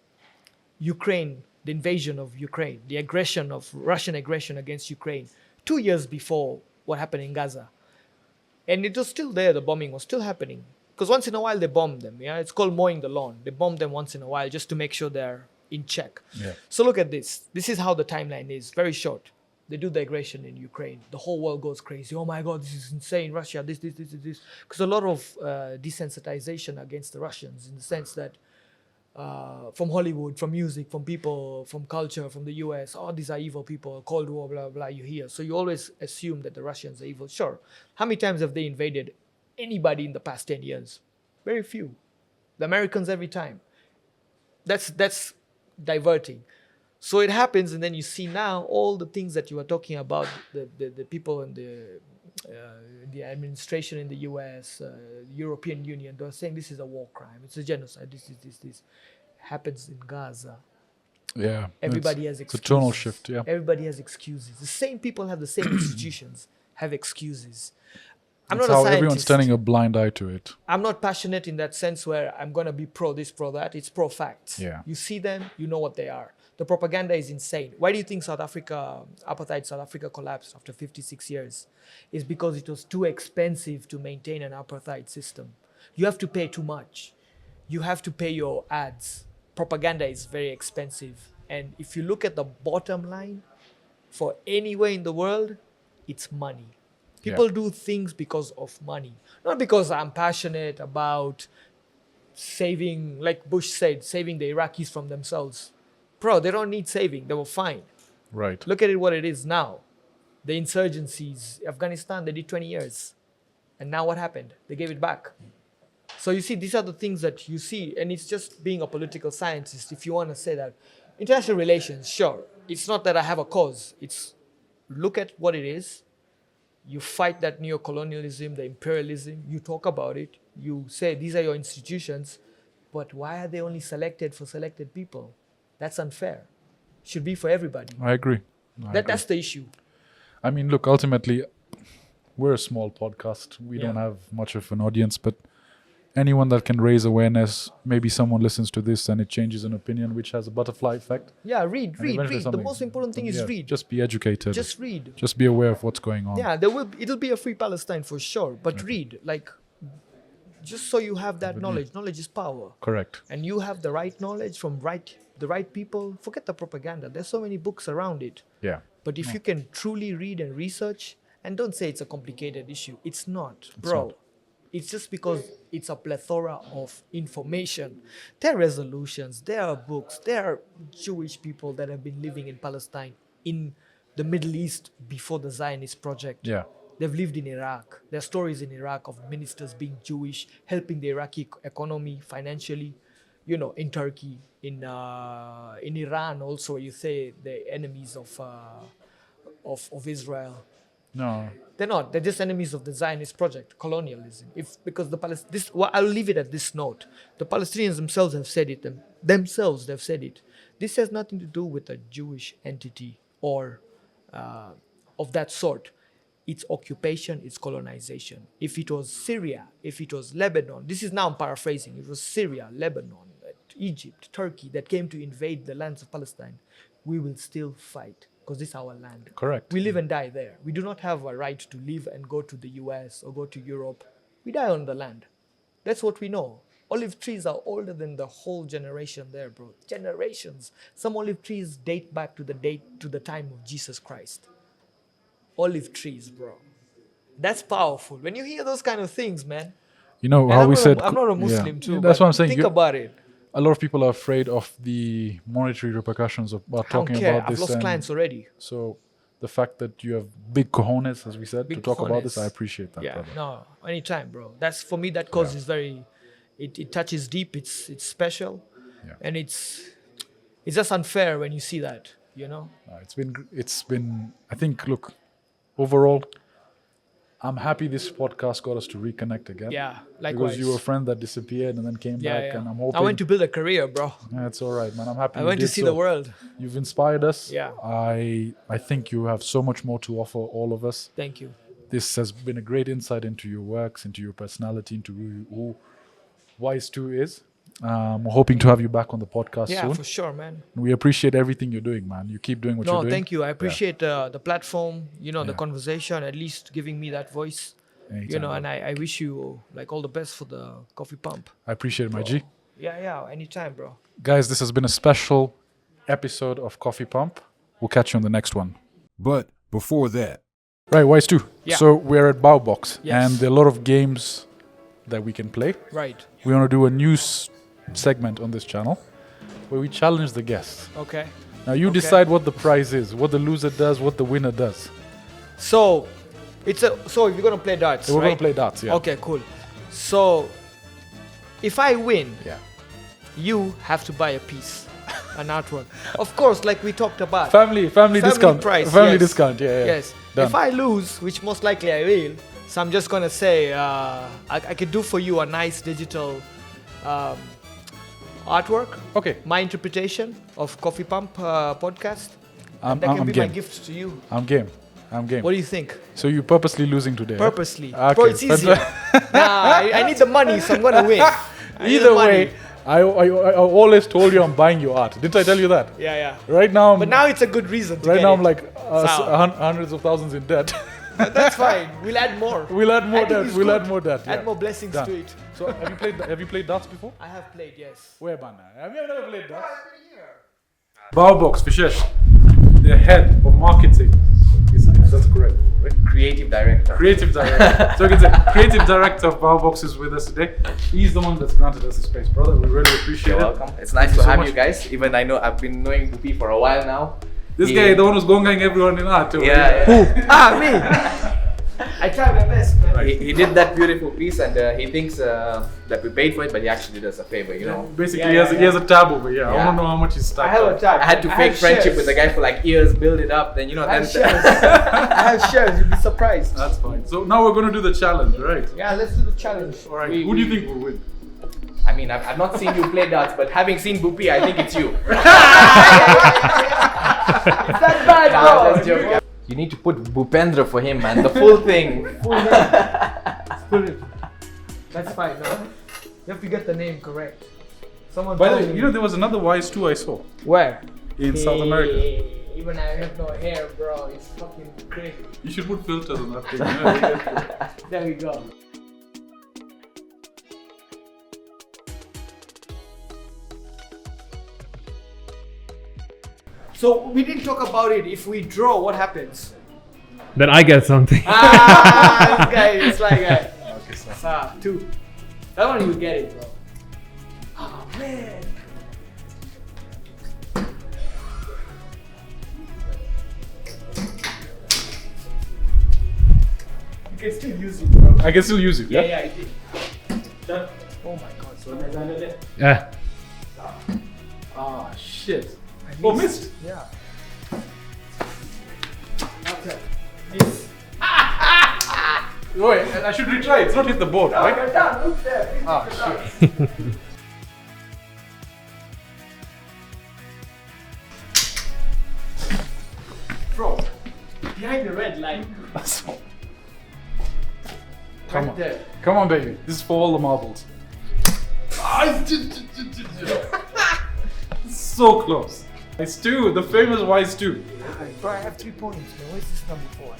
Ukraine, the invasion of Ukraine, the aggression of Russian aggression against Ukraine, 2 years before what happened in Gaza. And it was still there, the bombing was still happening. Because once in a while they bomb them, yeah? It's called mowing the lawn. They bomb them once in a while just to make sure they're in check. Yeah. So look at this. This is how the timeline is, very short. They do the aggression in Ukraine. The whole world goes crazy. Oh my God, this is insane. Russia, this. Because a lot of desensitization against the Russians in the sense that from Hollywood, from music, from people, from culture, from the US, oh, these are evil people, Cold War, blah, blah, you hear. So you always assume that the Russians are evil. Sure. How many times have they invaded anybody in the past 10 years? Very few. The Americans every time. That's diverting. So it happens, and then you see now all the things that you were talking about, the people in the administration in the US, European Union, they're saying this is a war crime, it's a genocide, this happens in Gaza. Yeah. Everybody has It's a excuses. tonal shift, yeah. Everybody has excuses. The same people have the same institutions, have excuses. I'm That's not a how scientist. everyone's turning a blind eye to it. I'm not passionate in that sense where I'm going to be pro this, pro that. It's pro facts. Yeah. You see them, you know what they are. The propaganda is insane. Why do you think apartheid South Africa collapsed after 56 years? It's because it was too expensive to maintain an apartheid system. You have to pay too much. You have to pay your ads. Propaganda is very expensive. And if you look at the bottom line, for anywhere in the world, it's money. People do things because of money. Not because I'm passionate about saving, like Bush said, saving the Iraqis from themselves. Bro, they don't need saving. They were fine. Right. Look at it what it is now. The insurgencies, Afghanistan, they did 20 years. And now what happened? They gave it back. So you see, these are the things that you see. And it's just being a political scientist, if you want to say that. International relations, sure. It's not that I have a cause. It's look at what it is. You fight that neocolonialism, the imperialism. You talk about it. You say, these are your institutions. But why are they only selected for selected people? That's unfair. Should be for everybody. I agree. That's the issue. I mean, look, ultimately, we're a small podcast. We don't have much of an audience, but anyone that can raise awareness, maybe someone listens to this and it changes an opinion, which has a butterfly effect. Yeah, read. eventually The something- most important thing is read. Just be educated. Just read. Just be aware of what's going on. Yeah, it'll be a free Palestine for sure. But read, like, just so you have that knowledge. Knowledge is power. Correct. And you have the right knowledge from the right people. Forget the propaganda. There's so many books around it. Yeah. But if you can truly read and research, and don't say it's a complicated issue. It's not, bro. not. It's just because it's a plethora of information. There are resolutions, there are books, there are Jewish people that have been living in Palestine, in the Middle East before the Zionist project. Yeah. They've lived in Iraq. There are stories in Iraq of ministers being Jewish, helping the Iraqi economy financially. You know, in Turkey, in Iran also, you say the enemies of Israel. No. They're not. They're just enemies of the Zionist project, colonialism. I'll leave it at this note. The Palestinians themselves have said it. They've said it. This has nothing to do with a Jewish entity or of that sort. It's occupation, it's colonization. If it was Syria, if it was Lebanon, this is now I'm paraphrasing. It was Syria, Lebanon, Egypt, Turkey that came to invade the lands of Palestine. We will still fight. Because this is our land. Correct. We live and die there. We do not have a right to live and go to the US or go to Europe. We die on the land. That's what we know. Olive trees are older than the whole generation there, bro. Generations. Some olive trees date back to the time of Jesus Christ. Olive trees, bro. That's powerful. When you hear those kind of things, man. You know And how I'm we not said... I'm not a Muslim too. That's but what I'm saying. Think about it. A lot of people are afraid of the monetary repercussions of I don't talking care. about this. I've lost and clients already. So the fact that you have big cojones, as we said, Big to talk about this. cojones. I appreciate that, Yeah, brother. no, anytime, bro. That's for me. That cause is very. It touches deep. It's special, Yeah. and it's just unfair when you see that. You know. It's been. I think. Look, overall, I'm happy this podcast got us to reconnect again. Yeah, likewise. Because you were a friend that disappeared and then came Yeah, back, yeah. and I'm hoping. I went to build a career, bro. Yeah, it's all right, man. I'm happy. I you went to did see so. the world. You've inspired us. Yeah. I think you have so much more to offer all of us. Thank you. This has been a great insight into your works, into your personality, into who WiseTwo is. We're hoping to have you back on the podcast Yeah, soon. for sure, man. We appreciate everything you're doing, man. You keep doing what you're No, doing. thank you. I appreciate the platform. The Yeah. conversation. At least giving me that voice. Anytime, bro. And I wish you like all the best for the coffee pump. I appreciate it, my G. Yeah, anytime, bro. Guys, this has been a special episode of Coffee Pump. We'll catch you on the next one. But before that, Right, WiseTwo. Yeah. So we're at Bao Box, Yes. and there are a lot of games that we can play. Right. We want to do a new segment on this channel where we challenge the guests. Okay. Now you Okay. decide what the prize is, what the loser does, what the winner does. So, so you're gonna play darts, We're right? gonna play darts, yeah. Okay, cool. So, if I win, Yeah. you have to buy a piece, an artwork. Of course, like we talked about. Family discount. price, Family yes. discount, yeah. Yes. Done. If I lose, which most likely I will, so I'm just gonna say I could do for you a nice digital artwork. Okay. My interpretation of Coffee Pump podcast. I'm That can be my game. gift to you. I'm game. What do you think? So you're purposely losing today? eh? Purposely. Okay. Bro, it's easier. I need the money, so I'm gonna win. I need Either the money. way, I always told you I'm buying your art. Didn't I tell you that? Yeah. Right now, But now it's a good reason to right get now it. I'm like Sound. hundreds of thousands in debt. That's fine. We'll add more. We'll add more I think debt. it's We'll good. add more debt. Add yeah. more blessings Done. to it. So have you played darts before? I have played, yes. Where, Bana? Have you never played darts? Bao Box, Vishesh, the head of marketing. That's correct, right? Creative director. Creative director. So you can say creative director of Bao Box is with us today. He's the one that's granted us the space, brother. We really appreciate You're it. welcome. It's nice Thank to you so have much. you guys. Even I know I've been knowing Bupi for a while now. This Yeah. guy, the one who's gongang everyone in art too. Yeah. Me. I tried my best, man. He did that beautiful piece, and he thinks that we paid for it, but he actually did us a favor, you know. Basically, Yeah, he has a tab over here. I Yeah. don't know how much he's I stacked have a up. tag. I had to fake friendship with the guy for like years, build it up, then you know. I Then have shares. I have shares. You'll be surprised. That's fine. So now we're going to do the challenge, right? Yeah, let's do the challenge. All right. We- Who do you think will win? I mean, I've not seen you play darts, but having seen Bupi, I think it's you. It's that bad, Nah, just bro. joking. You need to put Bhupendra for him, man. The full thing. That's fine. No, you have to get the name correct. Someone. By the told way, me. you know there was another WiseTwo I saw Where? in South America. Even I have no hair, bro. It's fucking crazy. You should put filters on that thing. Yeah. There we go. So we didn't talk about it. If we draw, what happens? Then I get something. This guy is like a 2. That one you get it, bro. Oh man. You can still use it, bro. I can still use it. Yeah. Yeah, I did. Oh my god, so I landed it. Yeah. Ah shit. I Oh, missed. Yeah. Okay. Miss. Wait, I should retry. It's not hit the board, right? You're done. Look there. Ah shit. Bro, behind the red line. Come Right on. there. Come on, baby. This is for all the marbles. So close. It's 2, the famous WiseTwo. Bro, I have 3 points, man. Where's this number 4?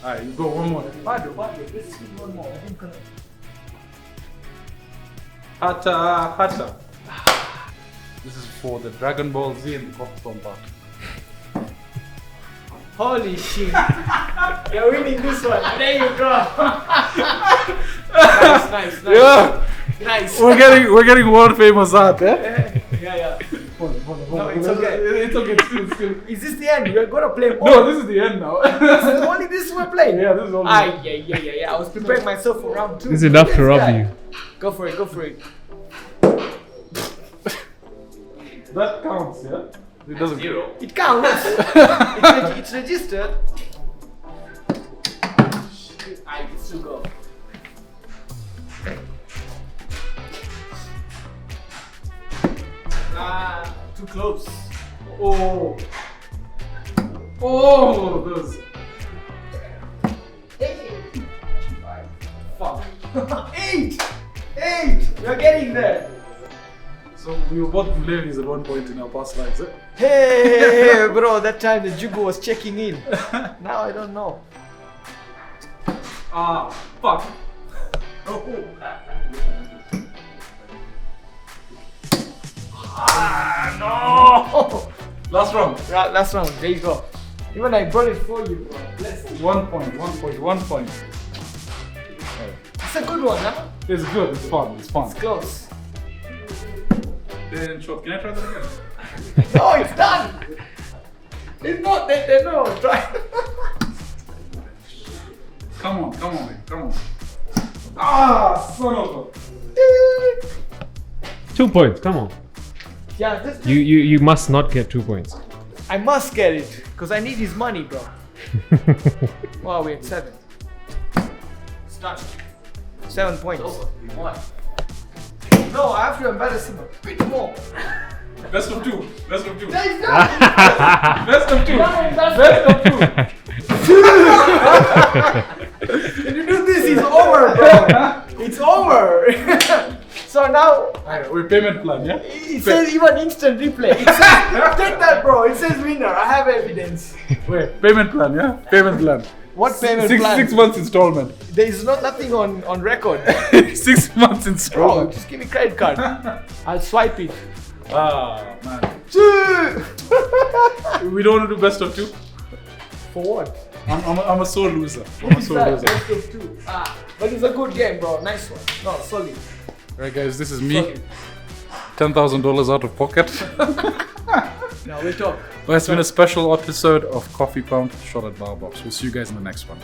Alright, you go one more. Bado, let's see one more. I think Hata. This is for the Dragon Ball Z and the Coffee Pump part. holy shit. You're winning this one. There you go. Nice. Yeah! Nice. We're getting world famous art, eh? Yeah. No, it's It's okay. okay. Still. Is this the end? We're gonna play more. No, this is the end now. Only this we're playing. Yeah, this is all. Yeah. I was preparing myself for round 2. This is enough to rob you. Go for it. That counts, yeah? It doesn't. Zero. It counts. It's registered. I can still go. Too close. Oh, those. Fuck. 8. We're getting there. So we were both millennials at one point in our past lives, eh? Hey, bro, that time the Jugo was checking in. Now I don't know. Ah, fuck. No! Last round. Last round, there you go. Even I brought it for you, bro. Bless you. 1 point. It's a good one, huh? It's good, it's fun. It's close. Then short. Can I try that again? No, it's done. It's not. They know. Try. Come on. Ah, son of a. 2 points. Come on. Yeah, just You must not get 2 points. I must get it because I need his money, bro. Wow, we're at 7. It's done. 7 points. Over. We won. No, I have to embarrass him a bit more. Best of two. There is done. Best of two. When you do this, it's over, bro. It's over. So now We're payment plan, yeah? it says even instant replay. It says, take that, bro. It says winner. I have evidence. Wait, payment plan, yeah? Payment plan. What payment Six plan? 6 months installment. There is nothing on record. 6 months Bro, installment. just give me credit card. I'll swipe it. Ah, man. We don't want to do best of two. For what? I'm a sore loser. Best of 2. But it's a good game, bro. Nice one. No, solid. Alright, guys, this is me. $10,000 out of pocket. Now we'll talk. But it's been a special episode of Coffee Pound shot at Bao Box. We'll see you guys in the next one.